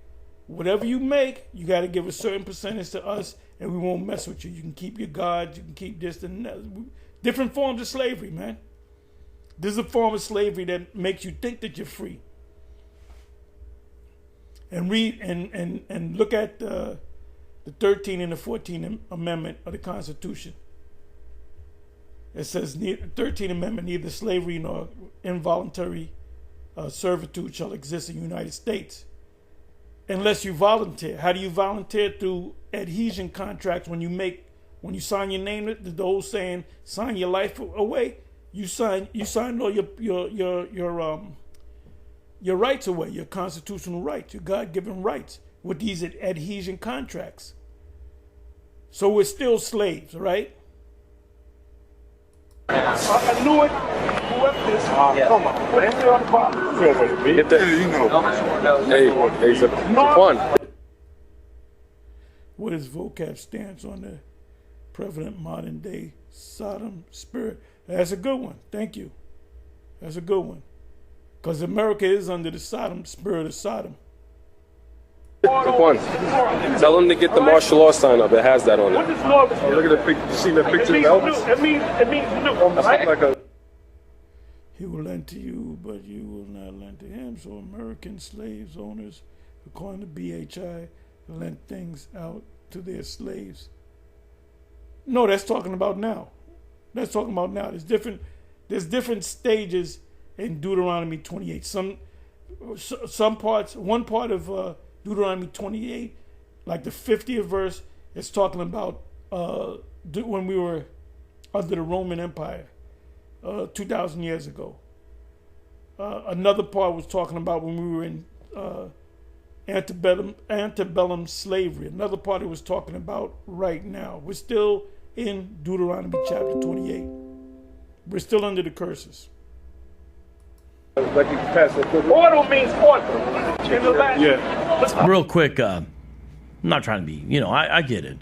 Whatever you make, you got to give a certain percentage to us, and we won't mess with you. You can keep your gods, you can keep this and that. Different forms of slavery, man. This is a form of slavery that makes you think that you're free. And read and look at the 13th and the 14th Amendment of the Constitution. It says, 13th Amendment, neither slavery nor involuntary servitude shall exist in the United States unless you volunteer. How do you volunteer? Through adhesion contracts. When you sign your name, the old saying, sign your life away. You sign all your rights away, your constitutional rights, your God-given rights with these adhesion contracts. So we're still slaves, right? I knew it. Whoever this, come on. Put it on the bottom. Get that. Hey, Zaquan. What is vocab stance on the prevalent modern day Sodom spirit? That's a good one. Thank you. That's a good one. Because America is under the Sodom spirit of Sodom. Zaquan, tell him to get the martial law sign up. It has that on What it. does law mean? Look at the picture. You seen the It picture means of new. Elvis? It means new. Right? Like a. He will lend to you, but you will not lend to him. So American slaves owners, according to BHI, lent things out to their slaves. No, that's talking about now. That's talking about now. There's different stages in Deuteronomy 28. Some parts, one part of Deuteronomy 28, like the 50th verse, is talking about when we were under the Roman Empire 2,000 years ago. Another part was talking about when we were in antebellum slavery. Another part it was talking about right now. We're still in Deuteronomy chapter 28. We're still under the curses. Like you pass the Order means order. In the Latin. Yeah. Real quick, I'm not trying to be, I get it.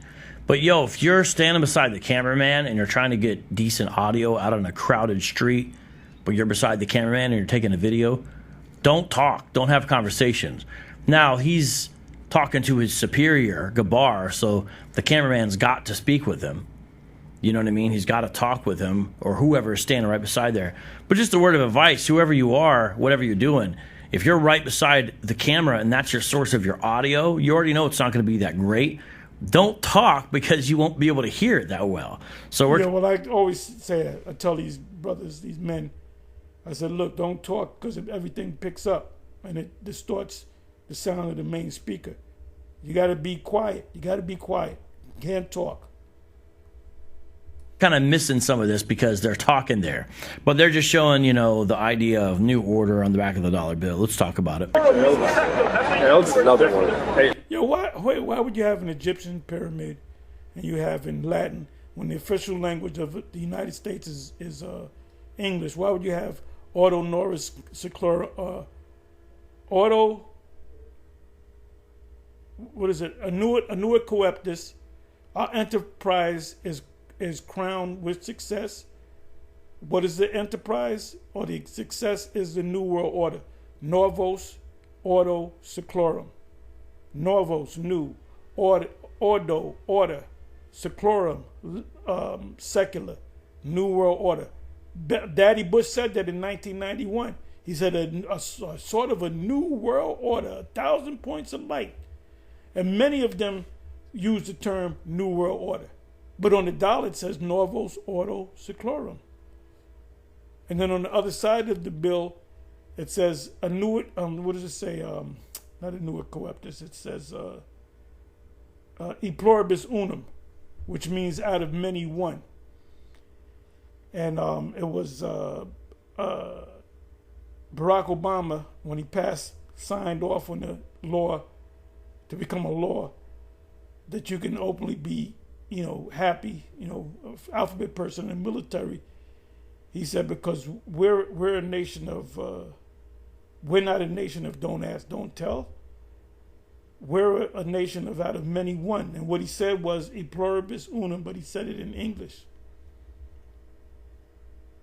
But yo, if you're standing beside the cameraman and you're trying to get decent audio out on a crowded street, but you're beside the cameraman and you're taking a video, don't talk. Don't have conversations. Now, he's talking to his superior, Gabar, so the cameraman's got to speak with him. You know what I mean? He's got to talk with him or whoever is standing right beside there. But just a word of advice, whoever you are, whatever you're doing, if you're right beside the camera and that's your source of your audio, you already know it's not going to be that great. Don't talk because you won't be able to hear it that well. So well, I always say, I tell these brothers, these men, I said, look, don't talk because everything picks up and it distorts the sound of the main speaker. You got to be quiet. You got to be quiet. You can't talk. kind of missing some of this because they're talking there. But they're just showing, the idea of new order on the back of the dollar bill. Let's talk about it. This is another one. Hey, Yo, why would you have an Egyptian pyramid and you have in Latin when the official language of the United States is English? Why would you have Ordo Norris Seclorum, Ordo, what is it? Anua Coeptus. Our enterprise is crowned with success. What is the enterprise or the success is the New World Order. Novos Ordo Seclorum. Novos, new. Ordo, order. Seclorum, secular. New World Order. Daddy Bush said that in 1991. He said a sort of a new world order, 1,000 points of light. And many of them use the term New World Order. But on the dollar it says Novos Ordo Seclorum. And then on the other side of the bill, it says a new, what does it say? Not a new coeptus. It says e pluribus unum, which means out of many one. And it was Barack Obama, when he signed off on the law to become a law that you can openly be, happy, alphabet person in the military. He said, because we're a nation of, we're not a nation of don't ask, don't tell. We're a nation of out of many one. And what he said was e pluribus unum, but he said it in English.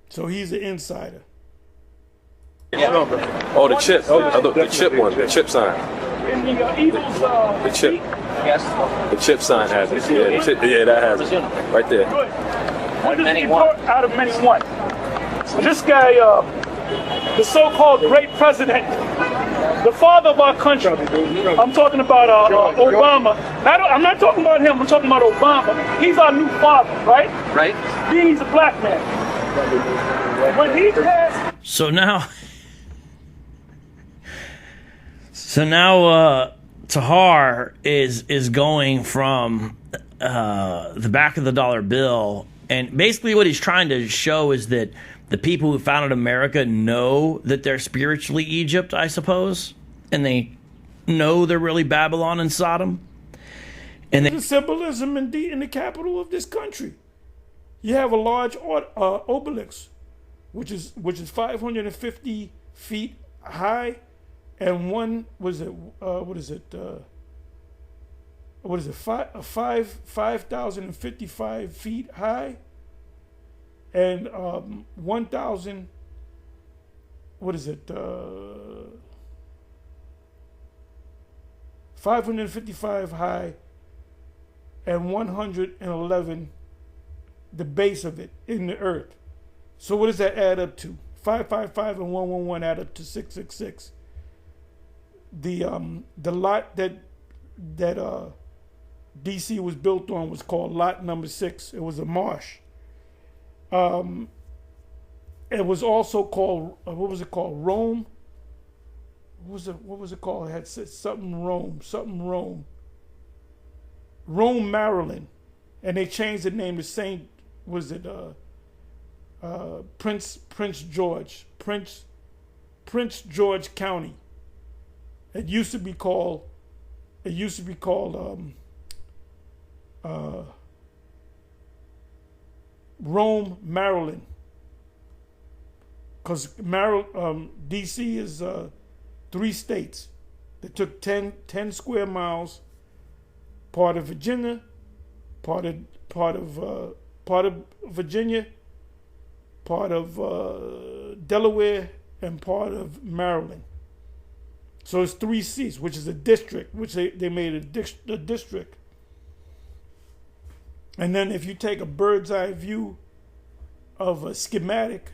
So he's an insider. oh, the chip. The chip one. The chip sign. In the Eagles, The chip. Yes. The chip sign has it. Yeah, that has it. Right there. good. What does Many he one. put out of many one? This guy, the so-called great president, the father of our country. I'm talking about Obama. I'm not talking about him. I'm talking about Obama. He's our new father, right? Right? He's a black man. When he passed. So now Tahar is going from the back of the dollar bill, and basically what he's trying to show is that the people who founded America know that they're spiritually Egypt, I suppose, and they know they're really Babylon and Sodom. And The symbolism in the capital of this country. You have a large obelisk, which is 550 feet high, and one was it 5,055 feet high, and 1,000 555 high, and 111 the base of it in the earth. So what does that add up to? 555 and 111 add up to 666. The lot that DC was built on was called lot number 6. It was a marsh. It was also called what was it called? Rome. What was it called? It had something Rome. Rome, Maryland, and they changed the name to Saint. Was it Prince George County? It used to be called Rome, Maryland, because DC is 3 states. They took 10 square miles, part of Virginia, part of Virginia, part of Delaware, and part of Maryland. So it's 3 seats, which is a district, which they made a district. And then if you take a bird's eye view of a schematic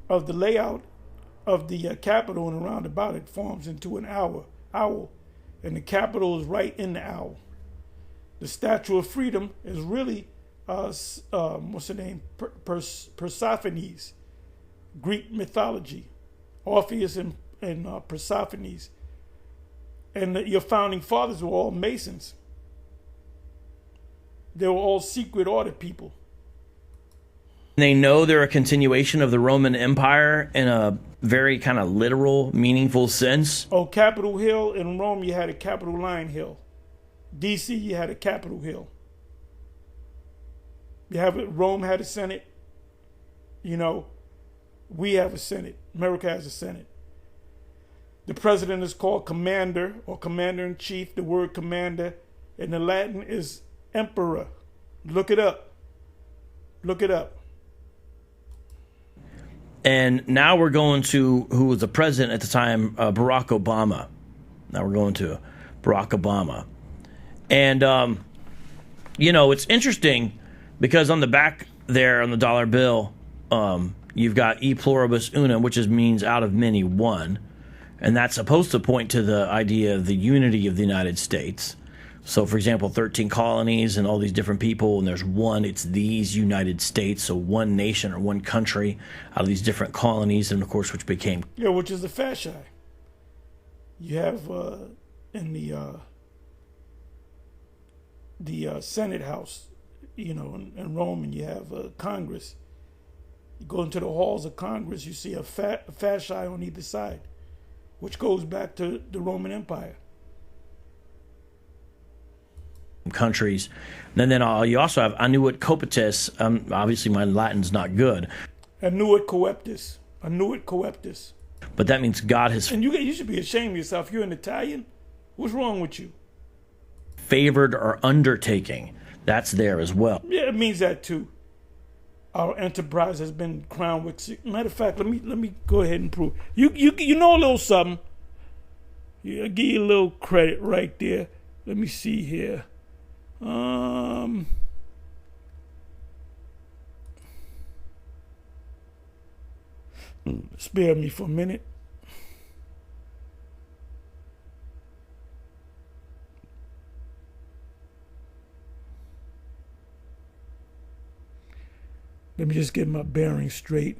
of the layout of the Capitol and around about, it forms into an owl. And the Capitol is right in the owl. The Statue of Freedom is really, what's her name? Persophones, Greek mythology. Orpheus and Persophones. And your founding fathers were all Masons. They were all secret order people. They know they're a continuation of the Roman Empire in a very kind of literal, meaningful sense. Oh, Capitol Hill. In Rome, you had a Capitoline Hill. D.C., you had a Capitol Hill. You have it. Rome had a Senate. You know, we have a Senate. America has a Senate. The president is called commander or commander-in-chief. The word commander in the Latin is emperor. Look it up. Look it up. And now we're going to who was the president at the time, Barack Obama. Now we're going to Barack Obama. And, you know, it's interesting because on the back there on the dollar bill, you've got e pluribus unum, which means out of many, one. And that's supposed to point to the idea of the unity of the United States. So, for example, 13 colonies and all these different people, and there's one, it's these United States, so one nation or one country out of these different colonies, and of course, which became... Yeah, which is the fasci. You have in the Senate House, you know, in Rome, and you have Congress. You go into the halls of Congress, you see a fasci on either side, which goes back to the Roman Empire. Countries. And then you also have annuit coeptis. Obviously, my Latin's not good. Annuit coeptis. Annuit coeptis. But that means God has... And you should be ashamed of yourself. You're an Italian. What's wrong with you? Favored or undertaking. That's there as well. Yeah, it means that too. Our enterprise has been crowned with... Matter of fact, let me go ahead and prove. You know a little something. I'll give you a little credit right there. Let me see here. Spare me for a minute. Let me just get my bearings straight.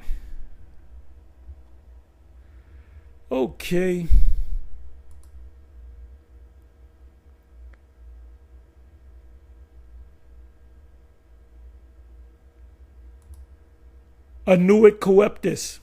Okay. Annuit coeptis.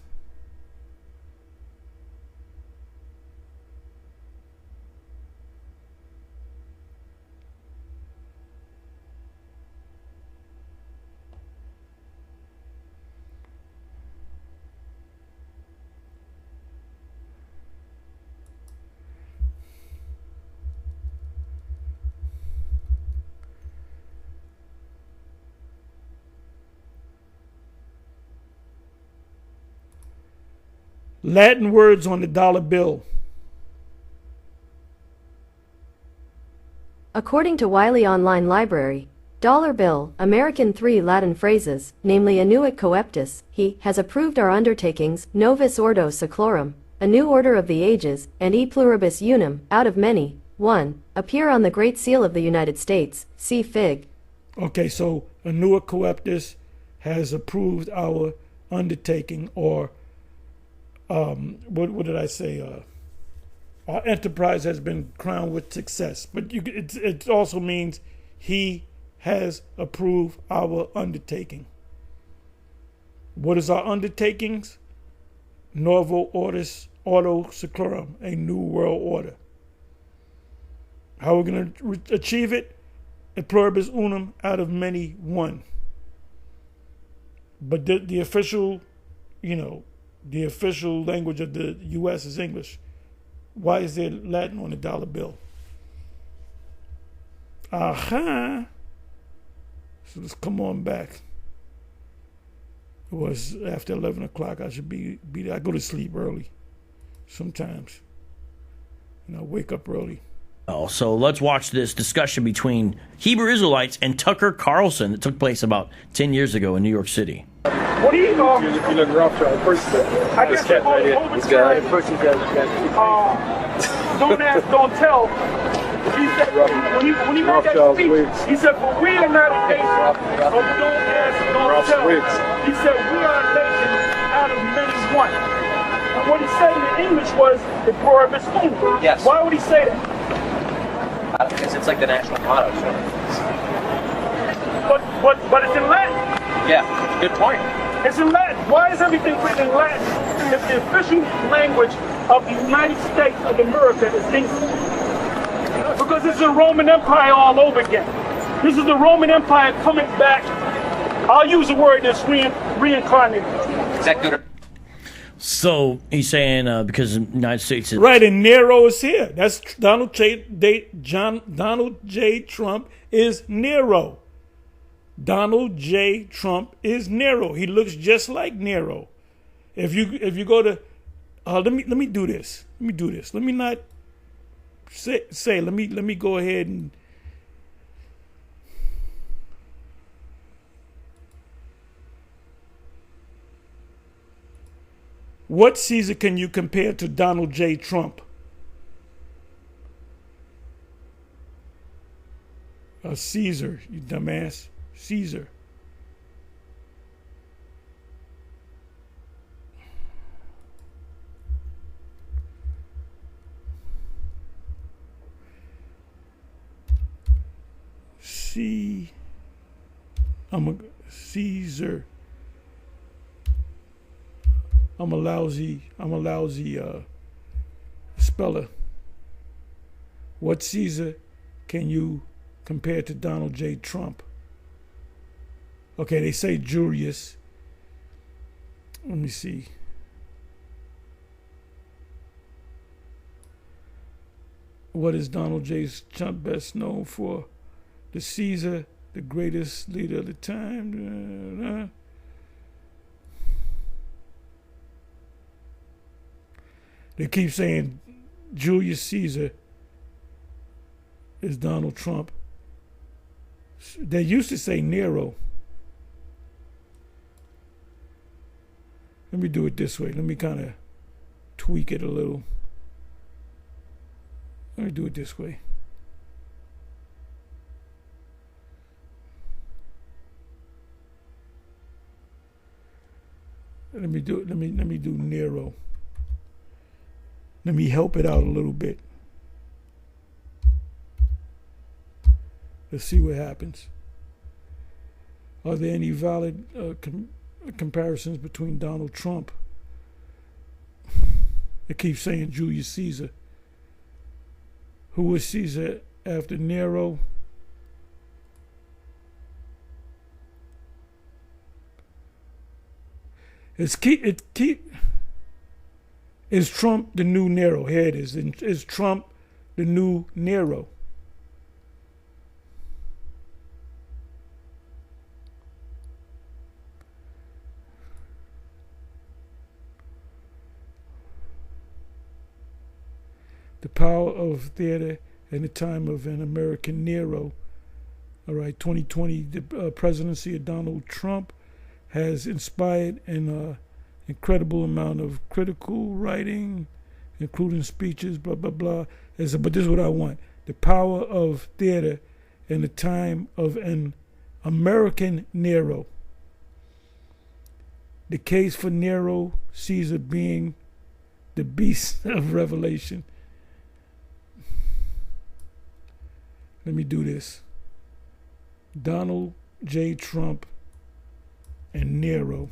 Latin words on the dollar bill. According to Wiley Online Library, dollar bill, American 3 Latin phrases, namely annuit coeptis, he has approved our undertakings, novus ordo seclorum, a new order of the ages, and e pluribus unum, out of many, one, appear on the Great Seal of the United States, see Fig. Okay, so annuit coeptis has approved our undertaking, or what did I say? Our enterprise has been crowned with success. But it also means he has approved our undertaking. What is our undertakings? Novo Ordo Seclorum, a new world order. How are we going to achieve it? E pluribus unum, out of many, one. But the official, the official language of the U.S. is English. Why is there Latin on the dollar bill? Aha! So let's come on back. It was after 11 o'clock. I should be there. I go to sleep early sometimes. And I wake up early. Oh, so let's watch this discussion between Hebrew Israelites and Tucker Carlson that took place about 10 years ago in New York City. What do you know? You look Rothschild. First, I guess cat right here. This guy. Don't ask, don't tell. He said, when he made that speech, he said, "For we are not a nation of don't ask, don't tell." He said, "We are a nation out of many one." And what he said in English was the pluribus unum. Yes. Why would he say that? Because it's like the national motto. So. But it's in Latin. Yeah, good point. It's in Latin. Why is everything written in Latin if the official language of the United States of America is English? Because it's the Roman Empire all over again. This is the Roman Empire coming back. I'll use the word that's reincarnated. Is that good? So he's saying because the United States is Right, and Nero is here. That's Donald J. Trump is Nero. Donald J. Trump is Nero. He looks just like Nero. If you go to, let me do this. Let me do this. Let me not say. Let me go ahead and. What Caesar can you compare to Donald J. Trump? Caesar, you dumbass. Caesar. Caesar. I'm a lousy speller. What Caesar can you compare to Donald J. Trump? Okay, they say Julius. Let me see. What is Donald J. Trump best known for? The Caesar, the greatest leader of the time. They keep saying Julius Caesar is Donald Trump. They used to say Nero. Let me do it this way. Let me kind of tweak it a little. Let me do it this way. Let me do Nero. Let me help it out a little bit. Let's see what happens. Are there any valid comparisons between Donald Trump? It keeps saying Julius Caesar. Who was Caesar after Nero? Is Trump the new Nero? Here it is. Is Trump the new Nero? The power of theater in the time of an American Nero. All right, 2020, the presidency of Donald Trump has inspired an incredible amount of critical writing, including speeches, blah, blah, blah. But this is what I want. The power of theater in the time of an American Nero. The case for Nero Caesar being the beast of Revelation. Let me do this. Donald J. Trump and Nero.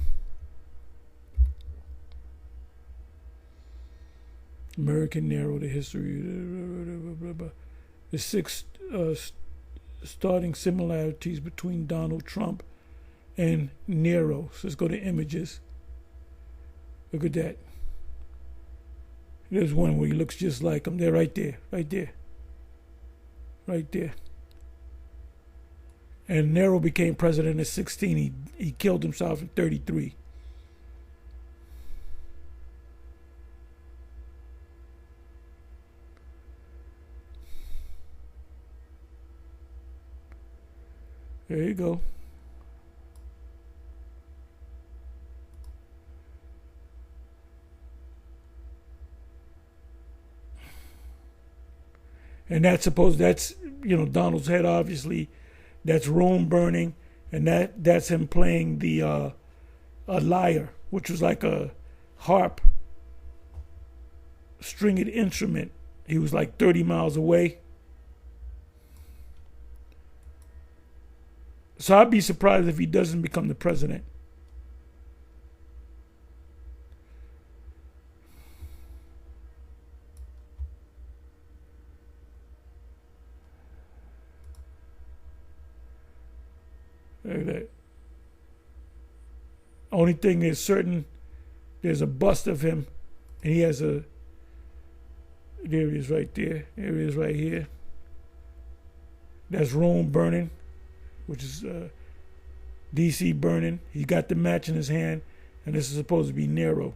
American Nero, the history. The 6 starting similarities between Donald Trump and Nero. So let's go to images. Look at that. There's one where he looks just like him. There, right there, right there. Right there. And Nero became president at 16. He killed himself at 33. There you go. And that's Donald's head, obviously. That's Rome burning, and that's him playing the a lyre, which was like a harp stringed instrument. He was like 30 miles away. So I'd be surprised if he doesn't become the president. Look at that. Only thing is certain, there's a bust of him, and he has a, there he is right there. There he is right here. That's Rome burning, which is DC burning. He got the match in his hand, and this is supposed to be Nero.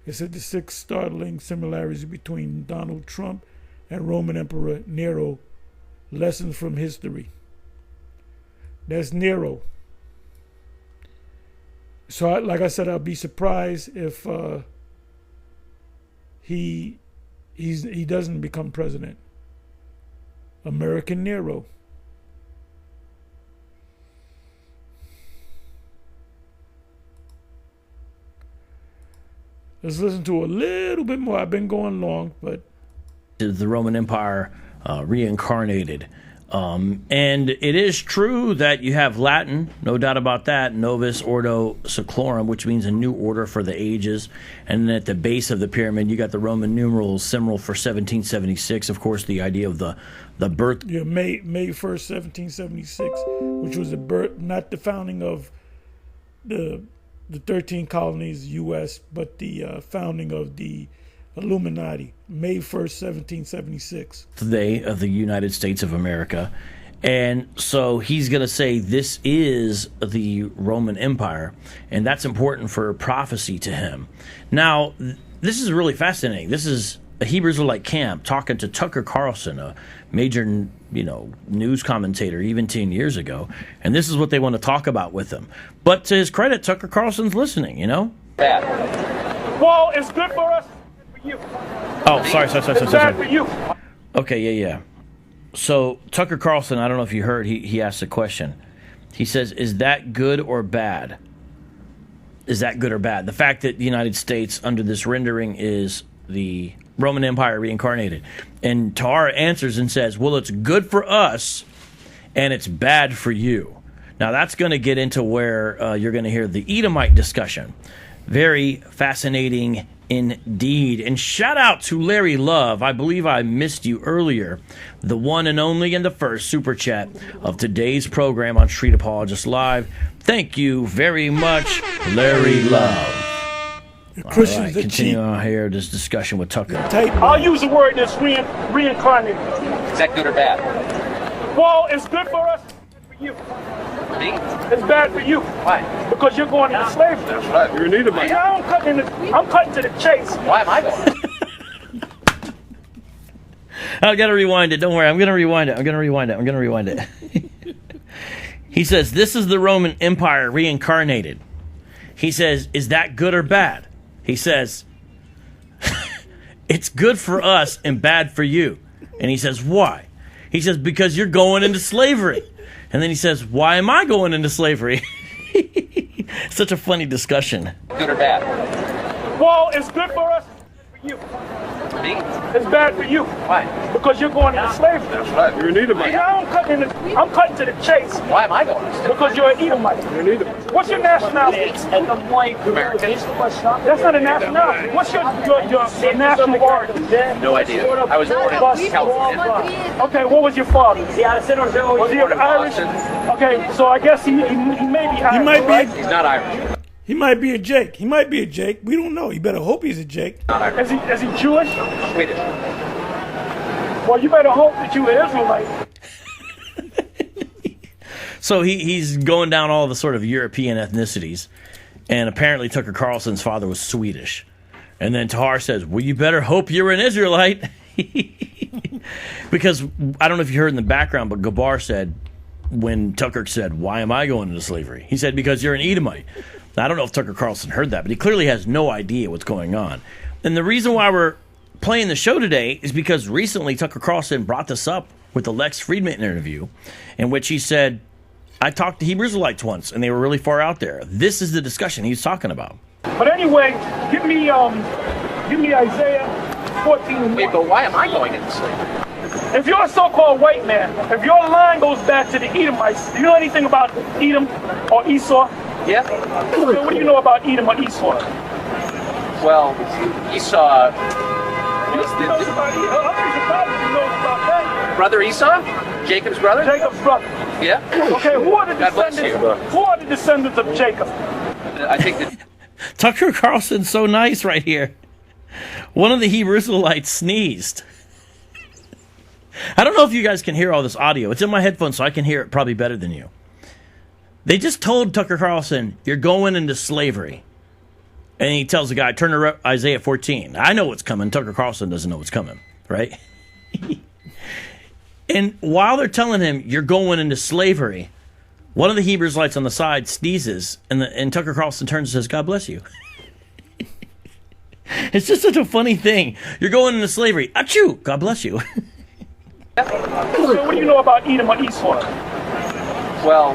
It said the 6 startling similarities between Donald Trump and Roman Emperor Nero. Lessons from history. That's Nero. So, like I said, I'll be surprised if he doesn't become president. American Nero. Let's listen to a little bit more. I've been going long, but the Roman Empire reincarnated. And it is true that you have Latin, no doubt about that, Novus Ordo Seclorum, which means a new order for the ages. And then at the base of the pyramid, you got the Roman numeral symbol for 1776. Of course, the idea of the birth. Yeah, May 1st, 1776, which was the birth, not the founding of the 13 colonies, U.S., but the founding of the Illuminati, May 1st, 1776. Day of the United States of America. And so he's going to say this is the Roman Empire, and that's important for prophecy to him. Now, this is really fascinating. This is a Hebrew Israelite camp talking to Tucker Carlson, a major, news commentator even 10 years ago, and this is what they want to talk about with him. But to his credit, Tucker Carlson's listening, Bad. Well, it's good for us. You. Oh, sorry. It's bad for you. Okay, yeah. So Tucker Carlson, I don't know if you heard, he asked a question. He says, is that good or bad? Is that good or bad? The fact that the United States, under this rendering, is the Roman Empire reincarnated. And Tahar answers and says, well, it's good for us, and it's bad for you. Now, that's going to get into where you're going to hear the Edomite discussion. Very fascinating indeed. And shout out to Larry Love. I believe I missed you earlier. The one and only and the first super chat of today's program on Street Apologist Live. Thank you very much, Larry Love. Christians All right, continue on here this discussion with Tucker. I'll use the word that's reincarnated. Is that good or bad? Well, it's good for us. For you. Me? It's bad for you. Why? Because you're going into slavery. That's right. You're in need of money. Now I'm cutting to the chase. Why am I going? I got to rewind it. Don't worry. I'm going to rewind it. He says, this is the Roman Empire reincarnated. He says, is that good or bad? He says, it's good for us and bad for you. And he says, why? He says, because you're going into slavery. And then he says, why am I going into slavery? Such a funny discussion. Good or bad? Well, it's good for us. For you. Me? It's bad for you. Why? Because you're going into slavery. That's right. You're in need of money. Now I'm cutting to the chase. Why am I going? Because you're an Edomite. You're in need of money. What's your nationality? American. That's not a nationality. What's your national origin? No idea. I was born in California. Okay, what was your father? Was he Irish? Okay, so I guess he may be Irish. He might be. right? He's not Irish. He might be a Jake. We don't know. You better hope he's a Jake. Is he Jewish? Swedish. Well, you better hope that you're an Israelite. So he's going down all the sort of European ethnicities. And apparently Tucker Carlson's father was Swedish. And then Tahar says, well, you better hope you're an Israelite. Because I don't know if you heard in the background, but Gabar said, when Tucker said, why am I going into slavery? He said, because you're an Edomite. Now, I don't know if Tucker Carlson heard that, but he clearly has no idea what's going on. And the reason why we're playing the show today is because recently Tucker Carlson brought this up with the Lex Friedman interview, in which he said, I talked to Hebrew Israelites once, and they were really far out there. This is the discussion he's talking about. But anyway, give me Isaiah 14. Wait, but why am I going into slavery? If you're a so-called white man, if your line goes back to the Edomites, do you know anything about Edom or Esau? Yeah. What do you know about Edom or Esau? Well, Esau. He knows about Edom. Others about that. Brother Esau? Jacob's brother? Jacob's brother. Yeah. Okay, who are the God bless descendants? you. Who are the descendants of Jacob? I think that Tucker Carlson's so nice right here. One of the Hebrew Israelites sneezed. I don't know if you guys can hear all this audio. It's in my headphones, so I can hear it probably better than you. They just told Tucker Carlson, you're going into slavery. And he tells the guy, turn to Isaiah 14. I know what's coming. Tucker Carlson doesn't know what's coming, right? And while they're telling him, you're going into slavery, one of the Hebrew Israelites on the side sneezes, and Tucker Carlson turns and says, God bless you. It's just such a funny thing. You're going into slavery. Achoo! God bless you. So what do you know about Edom or Esau? well,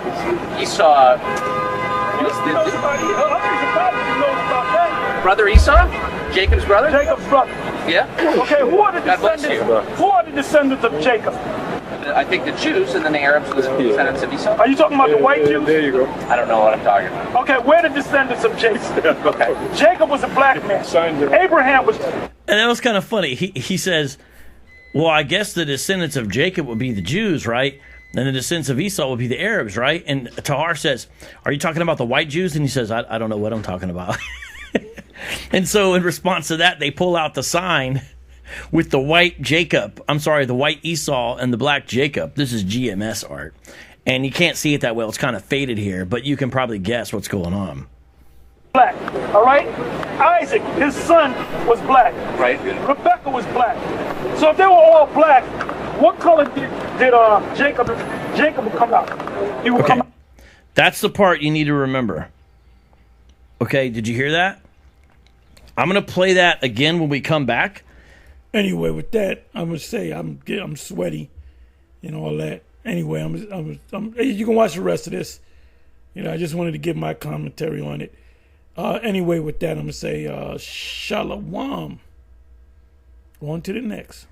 Esau, He knows about Edom. He knows about that. brother Esau, Jacob's brother. Jacob's brother. Yeah. Okay, who are the God bless descendants? Who are the descendants of Jacob? I think the Jews and then the Arabs were the descendants of Esau. Are you talking about the white Jews? There you go. I don't know what I'm talking about. Okay, we're the descendants of Jacob. Okay. Jacob was a black man. Abraham was. And that was kind of funny. He says, well, I guess the descendants of Jacob would be the Jews, right? And the descendants of Esau would be the Arabs, right? And Tahar says, are you talking about the white Jews? And he says, I don't know what I'm talking about. And so in response to that, they pull out the sign with the white Jacob. I'm sorry, the white Esau and the black Jacob. This is GMS art. And you can't see it that well. It's kind of faded here, but you can probably guess what's going on. Black, all right? Isaac, his son, was black. Right. Rebecca was black. So if they were all black, what color did Jacob would come out? He would come out. That's the part you need to remember. Okay, did you hear that? I'm going to play that again when we come back. Anyway, with that, I'm gonna say I'm sweaty and all that. Anyway, you can watch the rest of this. You know, I just wanted to give my commentary on it. Anyway, with that, I'm gonna say shalom. On to the next.